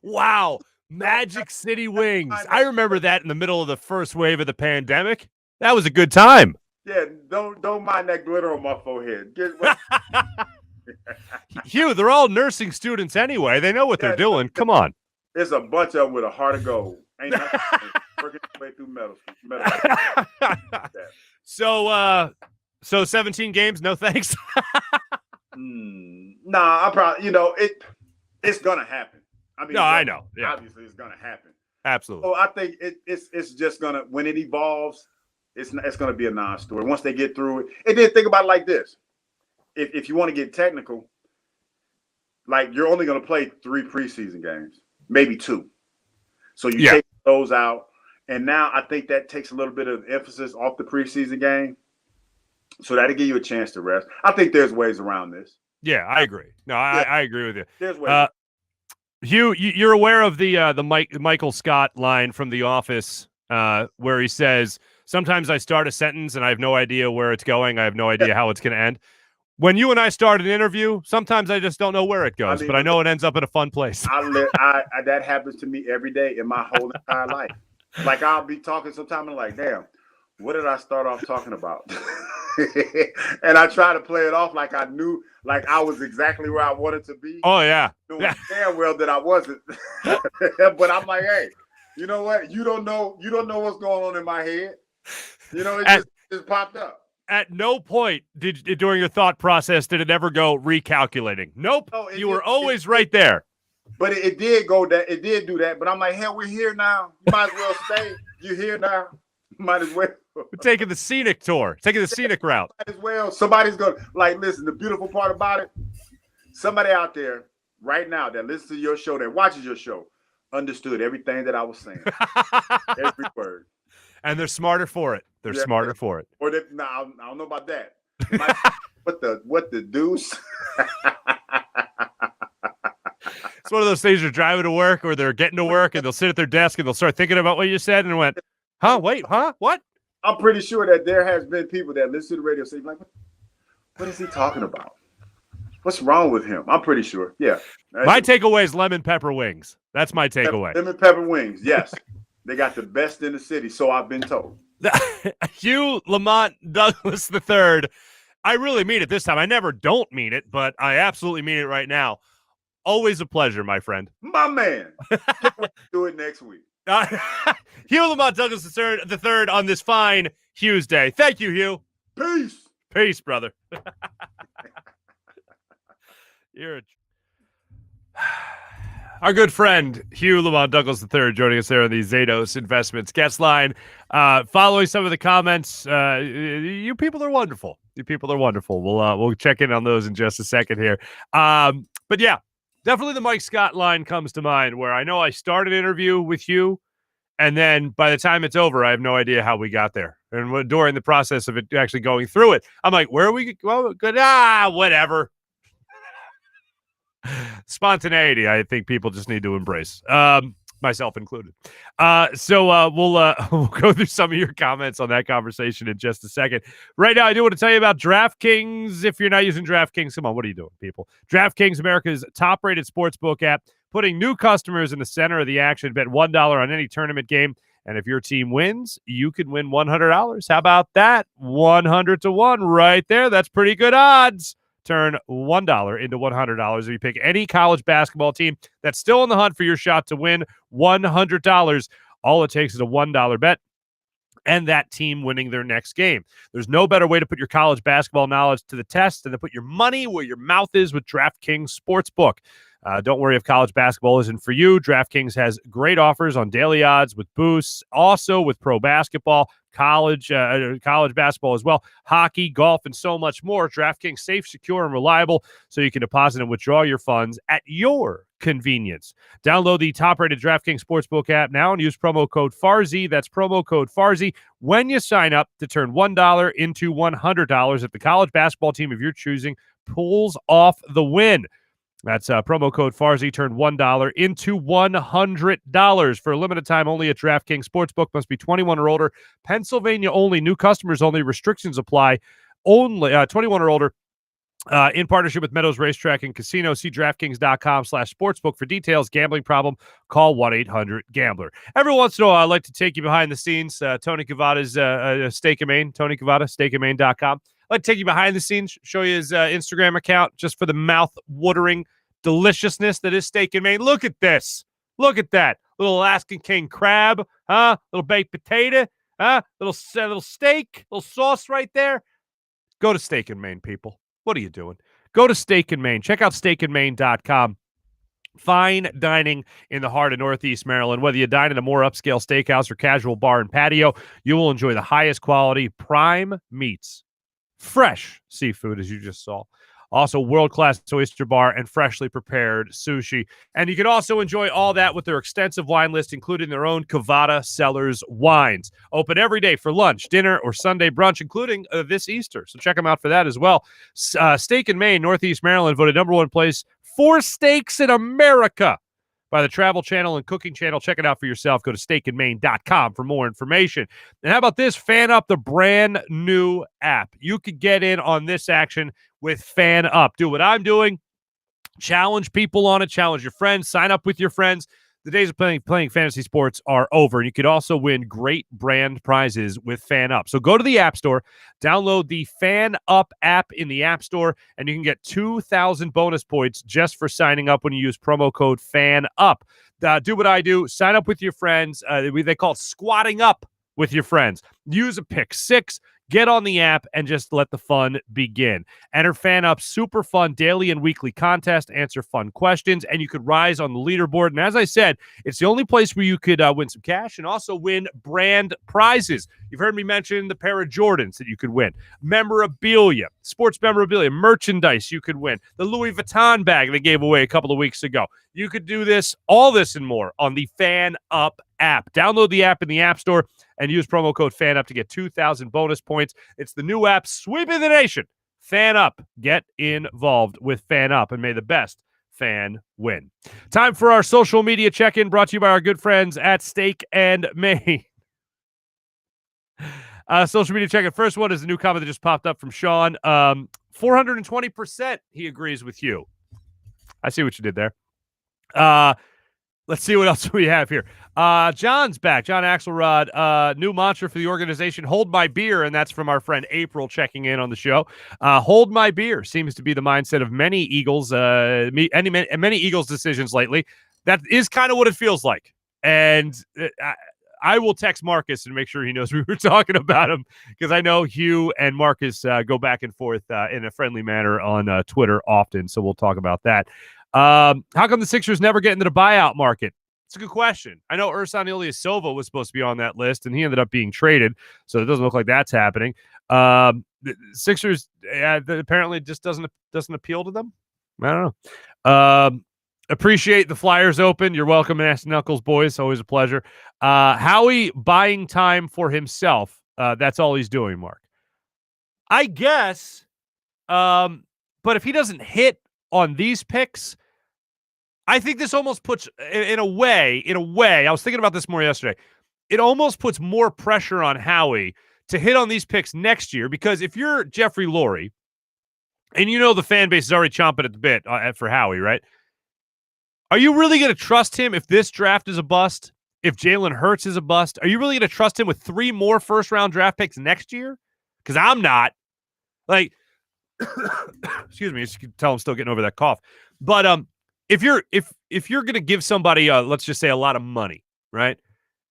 Wow. Magic City wings. I remember that in the middle of the first wave of the pandemic. That was a good time. Yeah, don't mind that glitter on my forehead. Hugh, they're all nursing students anyway. They know what they're doing. Come on. There's a bunch of them with a heart of gold. Ain't nothing working its way through metal. So 17 games, no thanks. Nah, I probably, it's gonna happen. I mean, no, I know. Yeah. Obviously, it's gonna happen. Absolutely. So I think it's just gonna, when it evolves, it's gonna be a non-story once they get through it. And then think about it like this: if you want to get technical, like you're only gonna play 3 preseason games, maybe 2. So you take those out, and now I think that takes a little bit of emphasis off the preseason game. So that'll give you a chance to rest. I think there's ways around this. Yeah, I agree. No, I agree with you. There's ways. Hugh, you're aware of the Michael Scott line from The Office where he says, sometimes I start a sentence and I have no idea where it's going. I have no idea how it's going to end. When you and I start an interview, sometimes I just don't know where it goes, but I know it ends up in a fun place. That happens to me every day in my whole entire life. Like I'll be talking sometime and like, damn, what did I start off talking about? And I try to play it off like I knew, like I was exactly where I wanted to be. Oh yeah. Knowing damn well that I wasn't. But I'm like, hey, you know what? You don't know what's going on in my head. It just popped up. At no point during your thought process did it ever go recalculating. Nope. No, you were always right there. But it did go that. It did do that. But I'm like, hell, we're here now. You might as well stay. You're here now. Might as well. We're taking the scenic tour. Taking the scenic route. Might as well. Somebody's going to, like, listen, the beautiful part about it, somebody out there right now that listens to your show, that watches your show, understood everything that I was saying. Every word. And they're smarter for it. They're smarter for it. Or I don't know about that. What the deuce? It's one of those things you're driving to work or they're getting to work and they'll sit at their desk and they'll start thinking about what you said and went, huh? Wait, huh? What? I'm pretty sure that there has been people that listen to the radio say, like, what is he talking about? What's wrong with him? I'm pretty sure. Yeah. My takeaway is lemon pepper wings. That's my takeaway. Lemon pepper wings. Yes. They got the best in the city, so I've been told. Hugh Lamont Douglas III. I really mean it this time. I never don't mean it, but I absolutely mean it right now. Always a pleasure, my friend. My man. Do it next week. Hugh Lamont Douglas III on this fine Hughes Day. Thank you, Hugh. Peace. Peace, brother. You're Our good friend, Hugh Lamont Douglas III, joining us there on the Zatos Investments guest line. Following some of the comments, you people are wonderful. You people are wonderful. We'll check in on those in just a second here. But yeah, definitely the Mike Scott line comes to mind, where I know I start an interview with you, and then by the time it's over, I have no idea how we got there. And during the process of it actually going through it, I'm like, where are we? Well, good. Whatever. Spontaneity, I think people just need to embrace, myself included. So we'll go through some of your comments on that conversation in just a second. Right now, I do want to tell you about DraftKings. If you're not using DraftKings, come on, what are you doing, people? DraftKings, America's top-rated sportsbook app, putting new customers in the center of the action. Bet $1 on any tournament game, and if your team wins, you can win $100. How about that? 100 to 1 right there. That's pretty good odds. Turn $1 into $100 if you pick any college basketball team that's still in the hunt for your shot to win $100. All it takes is a $1 bet and that team winning their next game. There's no better way to put your college basketball knowledge to the test than to put your money where your mouth is with DraftKings Sportsbook. Don't worry if college basketball isn't for you. DraftKings has great offers on daily odds with boosts, also with pro basketball, college basketball as well, hockey, golf, and so much more. DraftKings safe, secure, and reliable, so you can deposit and withdraw your funds at your convenience. Download the top-rated DraftKings Sportsbook app now and use promo code Farzy. That's promo code Farzy when you sign up to turn $1 into $100 if the college basketball team of your choosing pulls off the win. That's promo code Farzy. Turn $1 into $100 for a limited time only at DraftKings Sportsbook. Must be 21 or older. Pennsylvania only. New customers only. Restrictions apply. Only 21 or older. In partnership with Meadows Racetrack and Casino. See DraftKings.com/sportsbook for details. Gambling problem? Call 1-800-GAMBLER. Every once in a while, I like to take you behind the scenes. Tony Cavada's Steak and Maine. Tony Cavada, steakandmaine.com. I'd like to take you behind the scenes, show you his Instagram account just for the mouth-watering deliciousness that is Steak and Maine. Look at this. Look at that. Little Alaskan king crab, huh? Little baked potato, huh? Little steak, little sauce right there. Go to Steak and Maine, people. What are you doing? Go to Steak and Maine. Check out steakandmaine.com. Fine dining in the heart of Northeast Maryland. Whether you dine in a more upscale steakhouse or casual bar and patio, you will enjoy the highest quality prime meats. Fresh seafood, as you just saw. Also, world-class oyster bar and freshly prepared sushi. And you can also enjoy all that with their extensive wine list, including their own Cavada Cellars wines. Open every day for lunch, dinner, or Sunday brunch, including this Easter. So check them out for that as well. Steak and Maine, Northeast Maryland, voted #1 place for steaks in America by the Travel Channel and Cooking Channel. Check it out for yourself. Go to steakandmaine.com for more information. And how about this? FanUp, the brand new app. You could get in on this action with FanUp. Do what I'm doing. Challenge people on it. Challenge your friends. Sign up with your friends. The days of playing fantasy sports are over. And you could also win great brand prizes with FanUp. So go to the App Store, download the FanUp app in the App Store, and you can get 2,000 bonus points just for signing up when you use promo code FANUP. Do what I do. Sign up with your friends. They call it squatting up with your friends. Use a pick six. Get on the app and just let the fun begin. Enter FanUp's super fun daily and weekly contest, answer fun questions, and you could rise on the leaderboard. And as I said, it's the only place where you could win some cash and also win brand prizes. You've heard me mention the pair of Jordans that you could win, memorabilia, sports memorabilia, merchandise you could win, the Louis Vuitton bag they gave away a couple of weeks ago. You could do this, all this and more on the FanUp app. Download the app in the App Store and use promo code FANUP to get 2,000 bonus points. It's the new app sweeping the nation. FanUp. Get involved with FanUp, and may the best fan win. Time for our social media check-in, brought to you by our good friends at Steak and Maine. Social media check-in. First one is a new comment that just popped up from Sean. 420% he agrees with you. I see what you did there. Let's see what else we have here. John's back. John Axelrod, new mantra for the organization, hold my beer, and that's from our friend April checking in on the show. Hold my beer seems to be the mindset of many Eagles, many Eagles decisions lately. That is kind of what it feels like. And I will text Marcus and make sure he knows we were talking about him, because I know Hugh and Marcus go back and forth in a friendly manner on Twitter often, so we'll talk about that. How come the Sixers never get into the buyout market? It's a good question. I know Ersan Ilyasova was supposed to be on that list, and he ended up being traded, so it doesn't look like that's happening. The Sixers apparently just doesn't appeal to them. I don't know. Appreciate the Flyers Open. You're welcome, Ass Knuckles boys. Always a pleasure. Howie buying time for himself. That's all he's doing, Mark. I guess. But if he doesn't hit on these picks, I think this almost puts, in a way, I was thinking about this more yesterday. It almost puts more pressure on Howie to hit on these picks next year, because if you're Jeffrey Lurie, and you know the fan base is already chomping at the bit for Howie, right? Are you really going to trust him if this draft is a bust? If Jalen Hurts is a bust? Are you really going to trust him with 3 more first-round draft picks next year? Because I'm not. Like, excuse me, you can tell I'm still getting over that cough. But if you're going to give somebody, let's just say, a lot of money, right?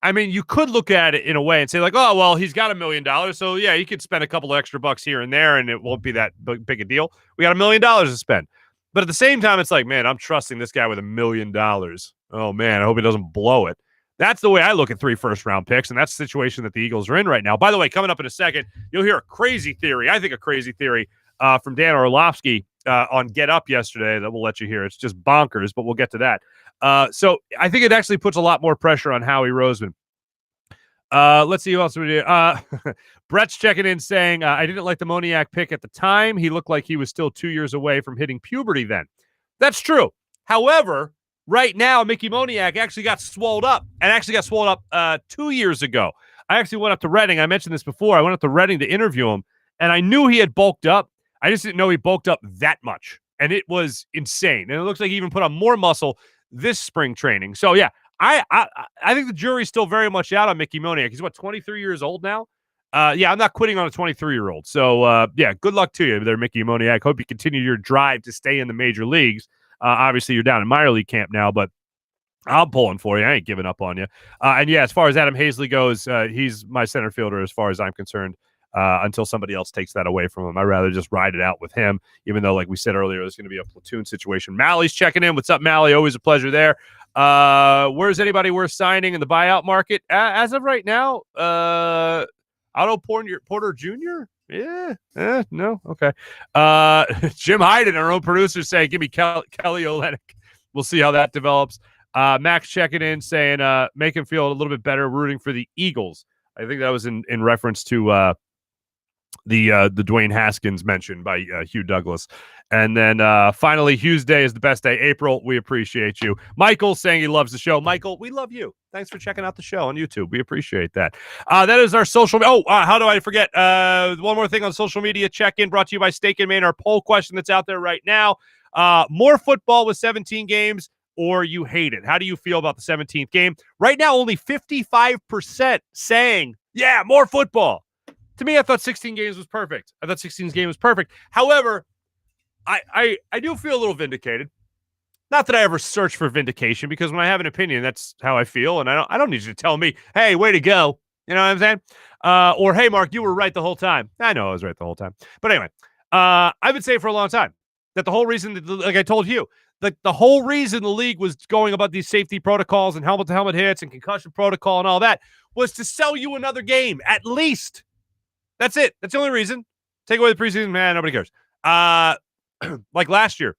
I mean, you could look at it in a way and say, like, oh, well, he's got $1 million, so yeah, he could spend a couple of extra bucks here and there, and it won't be that big a deal. We got $1 million to spend. But at the same time, it's like, man, I'm trusting this guy with $1 million. Oh, man, I hope he doesn't blow it. That's the way I look at 3 first-round picks, and that's the situation that the Eagles are in right now. By the way, coming up in a second, you'll hear a crazy theory, I think a crazy theory, from Dan Orlovsky on Get Up yesterday that we'll let you hear. It's just bonkers, but we'll get to that. So I think it actually puts a lot more pressure on Howie Roseman. Let's see who else we do. Brett's checking in saying, I didn't like the Moniak pick at the time. He looked like he was still 2 years away from hitting puberty then. That's true. However, right now, Mickey Moniak actually got swole up 2 years ago. I actually went up to Reading. I mentioned this before. I went up to Reading to interview him, and I knew he had bulked up. I just didn't know he bulked up that much, and it was insane. And it looks like he even put on more muscle this spring training. So, yeah, I think the jury's still very much out on Mickey Moniak. He's, 23 years old now? Yeah, I'm not quitting on a 23-year-old. So, yeah, good luck to you there, Mickey Moniak. Hope you continue your drive to stay in the major leagues. Obviously, you're down in minor league camp now, but I'm pulling for you. I ain't giving up on you. And, yeah, as far as Adam Hazley goes, he's my center fielder as far as I'm concerned. Until somebody else takes that away from him. I'd rather just ride it out with him, even though, like we said earlier, there's going to be a platoon situation. Mally's checking in. What's up, Mally? Always a pleasure there. Where's anybody worth signing in the buyout market? As of right now, Otto Porter Jr.? Yeah, no, okay. Jim Hyden, our own producer, saying, give me Kelly Olynyk. We'll see how that develops. Max checking in, saying, make him feel a little bit better, rooting for the Eagles. I think that was in reference to the Dwayne Haskins mentioned by Hugh Douglas. And then finally, Hugh's Day is the best day. April, we appreciate you. Michael saying he loves the show. Michael, we love you. Thanks for checking out the show on YouTube. We appreciate that. That is our social. How do I forget? One more thing on social media check-in brought to you by Steak and Maine. Our poll question that's out there right now. More football with 17 games, or you hate it? How do you feel about the 17th game? Right now, only 55% saying, yeah, more football. To me, I thought 16 games was perfect. However, I do feel a little vindicated. Not that I ever search for vindication, because when I have an opinion, that's how I feel, and I don't need you to tell me, hey, way to go. You know what I'm saying? Or, hey, Mark, you were right the whole time. I know I was right the whole time. But anyway, I've been saying for a long time that the whole reason, like I told you, the whole reason the league was going about these safety protocols and helmet-to-helmet hits and concussion protocol and all that was to sell you another game, at least. That's it. That's the only reason. Take away the preseason, man, nobody cares. Like last year.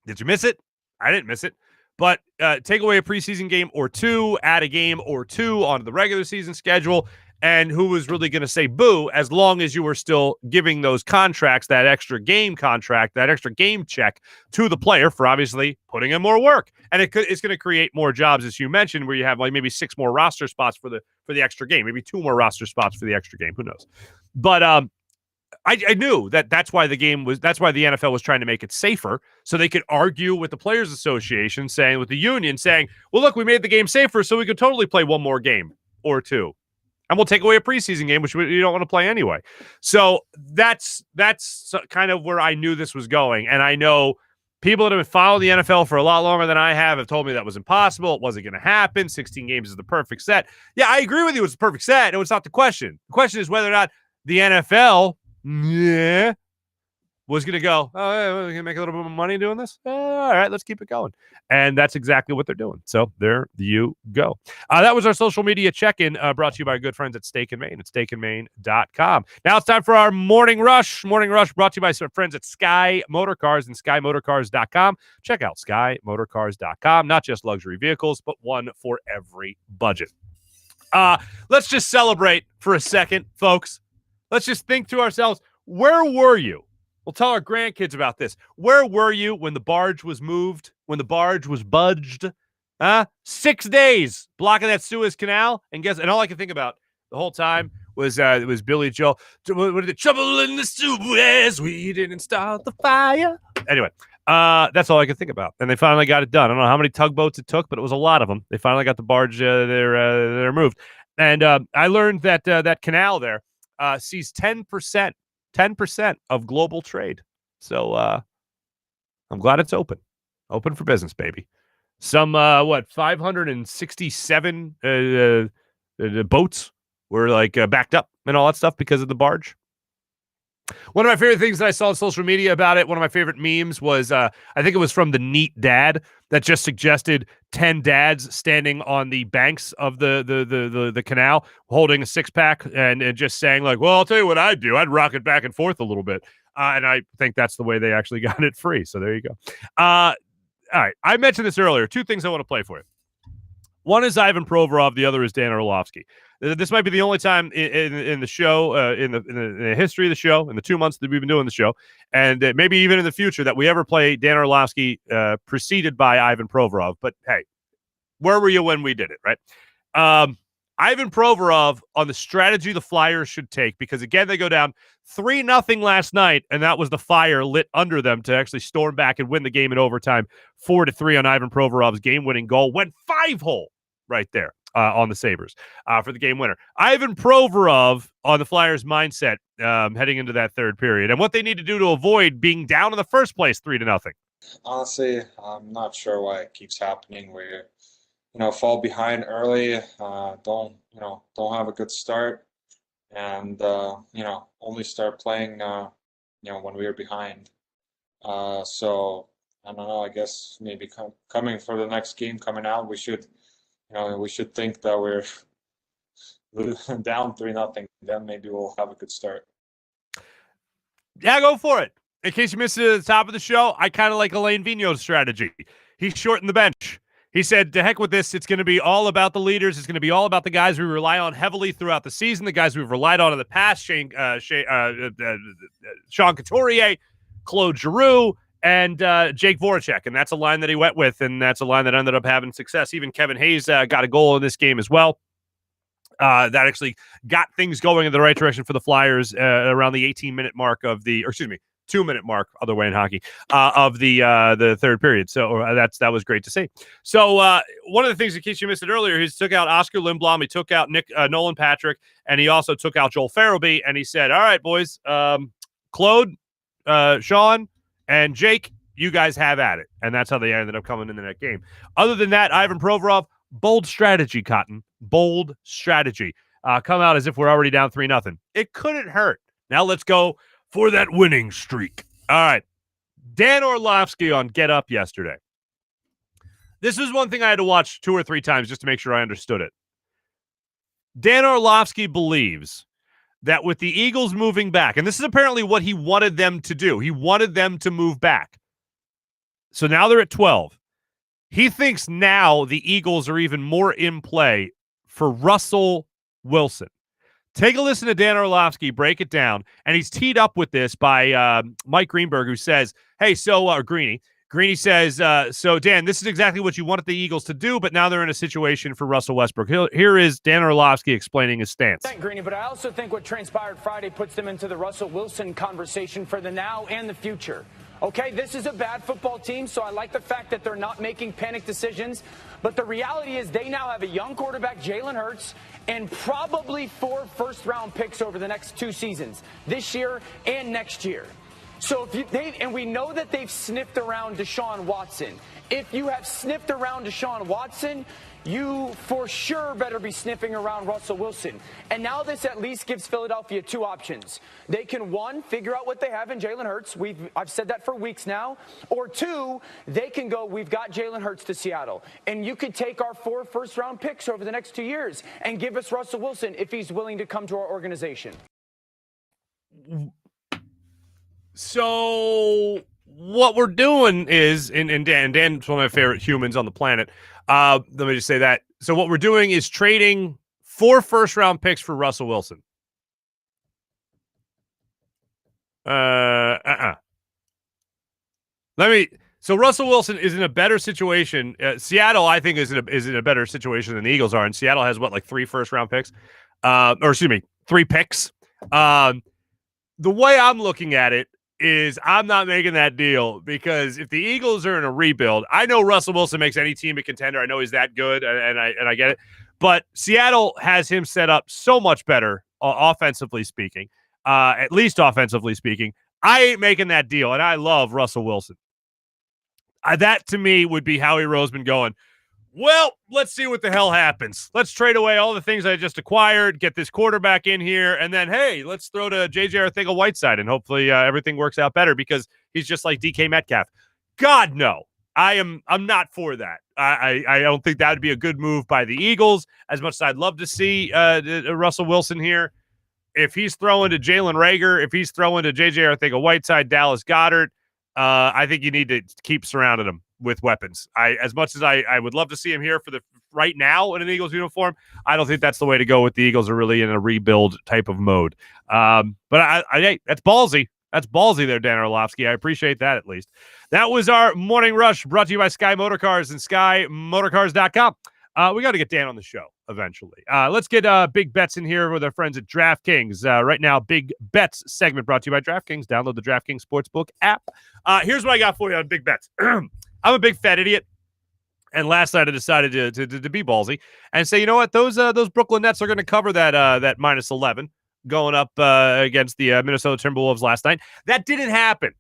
Did you miss it? I didn't miss it. But take away a preseason game or two, add a game or two onto the regular season schedule, and who was really going to say boo, as long as you were still giving those contracts, that extra game contract, that extra game check to the player for obviously putting in more work. And it's going to create more jobs, as you mentioned, where you have like maybe 6 more roster spots for the extra game, maybe 2 more roster spots for the extra game. Who knows? But I knew that's why the NFL was trying to make it safer, so they could argue with the Players Association, with the union saying, well, look, we made the game safer so we could totally play 1 more game or 2. And we'll take away a preseason game, which you don't want to play anyway. So that's kind of where I knew this was going. And I know people that have followed the NFL for a lot longer than I have told me that was impossible. It wasn't going to happen. 16 games is the perfect set. Yeah, I agree with you. It's the perfect set. It was not the question. The question is whether or not the NFL was going to go, oh, yeah, we're going to make a little bit of money doing this. All right, let's keep it going. And that's exactly what they're doing. So there you go. That was our social media check-in brought to you by our good friends at Steak and Maine at steakandmaine.com. Now it's time for our Morning Rush. Morning Rush brought to you by some friends at Sky Motorcars and SkyMotorcars.com. Check out SkyMotorcars.com. Not just luxury vehicles, but one for every budget. Let's just celebrate for a second, folks. Let's just think to ourselves, where were you? We'll tell our grandkids about this. Where were you when the barge was moved, when the barge was budged? 6 days blocking that Suez Canal. And all I can think about the whole time was it was Billy Joel. What the trouble in the Suez? We didn't start the fire. Anyway, that's all I could think about. And they finally got it done. I don't know how many tugboats it took, but it was a lot of them. They finally got the barge there moved. And I learned that that canal there sees 10% of global trade. So I'm glad it's open for business, baby. Some 567 boats were like backed up and all that stuff because of the barge. One of my favorite things that I saw on social media about it, one of my favorite memes was, I think it was from the Neat Dad that just suggested 10 dads standing on the banks of the canal holding a six-pack and just saying like, well, I'll tell you what I'd do. I'd rock it back and forth a little bit. And I think that's the way they actually got it free. So there you go. All right. I mentioned this earlier. Two things I want to play for you. One is Ivan Provorov. The other is Dan Orlovsky. This might be the only time in the show, in the history of the show, in the 2 months that we've been doing the show, and maybe even in the future that we ever play Dan Orlovsky preceded by Ivan Provorov. But hey, where were you when we did it, right? Ivan Provorov on the strategy the Flyers should take, because again, they go down 3-0 last night, and that was the fire lit under them to actually storm back and win the game in overtime. 4-3 on Ivan Provorov's game-winning goal. Went 5-hole right there on the Sabres for the game winner. Ivan Provorov on the Flyers' mindset heading into that third period, and what they need to do to avoid being down in the first place 3-0. Honestly, I'm not sure why it keeps happening. We, fall behind early, don't have a good start, and only start playing, when we were behind. So I don't know. I guess maybe coming for the next game coming out, we should think that we're down 3-0. Then maybe we'll have a good start. Yeah, go for it. In case you missed it at the top of the show, I kind of like Alain Vigneault's strategy. He shortened the bench. He said, to heck with this. It's going to be all about the leaders. It's going to be all about the guys we rely on heavily throughout the season, the guys we've relied on in the past, Sean Couturier, Claude Giroux, and Jake Voracek. And that's a line that he went with, and that's a line that ended up having success. Even Kevin Hayes got a goal in this game as well. That actually got things going in the right direction for the Flyers around the 18-minute mark of the, 2-minute mark, other way in hockey, of the third period. So that was great to see. So one of the things, in case you missed it earlier, he took out Oscar Lindblom, he took out Nolan Patrick, and he also took out Joel Farabee, and he said, all right, boys, Claude, Sean, and Jake, you guys have at it. And that's how they ended up coming into that game. Other than that, Ivan Provorov, bold strategy, Cotton. Bold strategy. Come out as if we're already down 3-0. It couldn't hurt. Now let's go for that winning streak. All right. Dan Orlovsky on Get Up yesterday. This was one thing I had to watch 2 or 3 times just to make sure I understood it. Dan Orlovsky believes that with the Eagles moving back, and this is apparently what he wanted them to do. He wanted them to move back. So now they're at 12. He thinks now the Eagles are even more in play for Russell Wilson. Take a listen to Dan Orlovsky break it down, and he's teed up with this by Mike Greenberg, who says, hey, so Greeny says, so Dan, this is exactly what you wanted the Eagles to do, but now they're in a situation for Russell Westbrook. Here is Dan Orlovsky explaining his stance. Thank Greeny, but I also think what transpired Friday puts them into the Russell Wilson conversation for the now and the future. Okay, this is a bad football team, so I like the fact that they're not making panic decisions. But the reality is they now have a young quarterback, Jalen Hurts, and probably 4 first-round picks over the next 2 seasons, this year and next year. So and we know that they've sniffed around Deshaun Watson. If you have sniffed around Deshaun Watson, you for sure better be sniffing around Russell Wilson. And now this at least gives Philadelphia two options. They can, one, figure out what they have in Jalen Hurts. I've said that for weeks now. Or two, they can go, we've got Jalen Hurts to Seattle. And you could take our 4 first-round picks over the next 2 years and give us Russell Wilson if he's willing to come to our organization. So what we're doing is, and Dan's one of my favorite humans on the planet. Let me just say that. So what we're doing is trading 4 first-round picks for Russell Wilson. So Russell Wilson is in a better situation. Seattle, I think, is in a better situation than the Eagles are. And Seattle has what, like 3 first-round picks? 3 picks. The way I'm looking at it is I'm not making that deal, because if the Eagles are in a rebuild, I know Russell Wilson makes any team a contender. I know he's that good, and I get it. But Seattle has him set up so much better, offensively speaking, at least offensively speaking. I ain't making that deal, and I love Russell Wilson. That, to me, would be Howie Roseman going, well, let's see what the hell happens. Let's trade away all the things I just acquired, get this quarterback in here, and then, hey, let's throw to J.J. Arcega-Whiteside, and hopefully everything works out better, because he's just like DK Metcalf. God, no. I'm not for that. I don't think that would be a good move by the Eagles, as much as I'd love to see Russell Wilson here. If he's throwing to Jalen Reagor, if he's throwing to J.J. Arcega-Whiteside, Dallas Goedert, I think you need to keep surrounding him with weapons. As much as I would love to see him here for the right now in an Eagles uniform, I don't think that's the way to go with the Eagles are really in a rebuild type of mode. But hey, that's ballsy. That's ballsy there, Dan Orlovsky. I appreciate that, at least. That was our Morning Rush, brought to you by Sky Motorcars and SkyMotorcars.com. We got to get Dan on the show eventually. Let's get big bets in here with our friends at DraftKings. Right now, Big Bets segment brought to you by DraftKings. Download the DraftKings Sportsbook app. Here's what I got for you on Big Bets. I'm a big fat idiot, and last night I decided to be ballsy and say, you know what, those Brooklyn Nets are going to cover that minus 11 going up against the Minnesota Timberwolves last night. That didn't happen.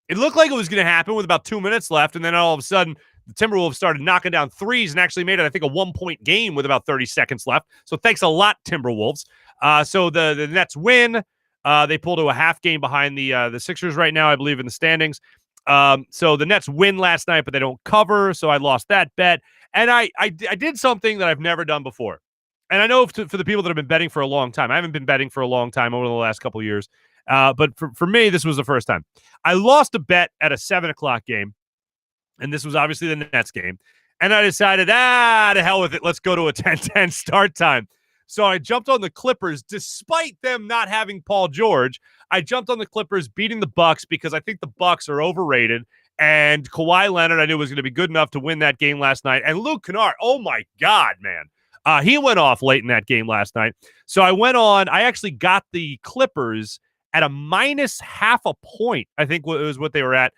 It looked like it was going to happen with about 2 minutes left, and then all of a sudden the Timberwolves started knocking down threes and actually made it, I think, a 1-point game with about 30 seconds left. So thanks a lot, Timberwolves. So the Nets win. They pull to a half game behind the Sixers right now, I believe, in the standings. So the Nets win last night, but they don't cover. So I lost that bet. And I did something that I've never done before. And I know for the people that have been betting for a long time, I haven't been betting for a long time over the last couple of years. But for me, this was the first time. I lost a bet at a 7:00 game. And this was obviously the Nets game. And I decided, to hell with it. Let's go to a 10-10 start time. So I jumped on the Clippers, despite them not having Paul George. I jumped on the Clippers, beating the Bucks, because I think the Bucks are overrated. And Kawhi Leonard, I knew, was going to be good enough to win that game last night. And Luke Kennard, oh my God, man. He went off late in that game last night. So I went on. I actually got the Clippers at a minus half a point, I think was what they were at.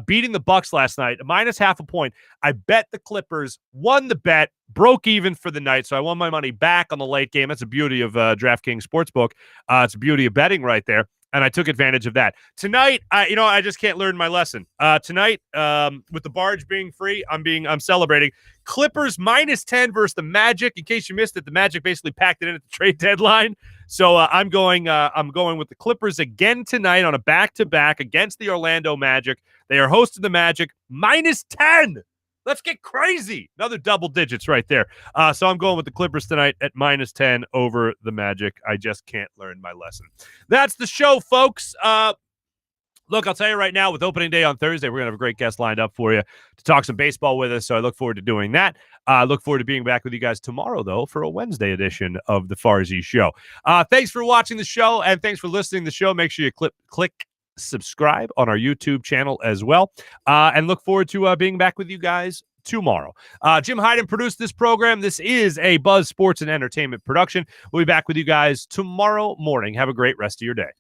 Beating the Bucks last night, minus half a point. I bet the Clippers, won the bet, broke even for the night, so I won my money back on the late game. That's the beauty of DraftKings Sportsbook. It's the beauty of betting right there, and I took advantage of that. Tonight, I just can't learn my lesson. Tonight, with the barge being free, I'm celebrating. Clippers minus 10 versus the Magic. In case you missed it, the Magic basically packed it in at the trade deadline. So I'm going with the Clippers again tonight on a back-to-back against the Orlando Magic. They are hosting the Magic minus 10. Let's get crazy. Another double digits right there. So I'm going with the Clippers tonight at minus 10 over the Magic. I just can't learn my lesson. That's the show, folks. Look, I'll tell you right now, with opening day on Thursday, we're going to have a great guest lined up for you to talk some baseball with us. So I look forward to doing that. I look forward to being back with you guys tomorrow, though, for a Wednesday edition of the Farzy Show. Thanks for watching the show, and thanks for listening to the show. Make sure you click subscribe on our YouTube channel as well. And look forward to being back with you guys tomorrow. Jim Hyden produced this program. This is a Buzz Sports and Entertainment production. We'll be back with you guys tomorrow morning. Have a great rest of your day.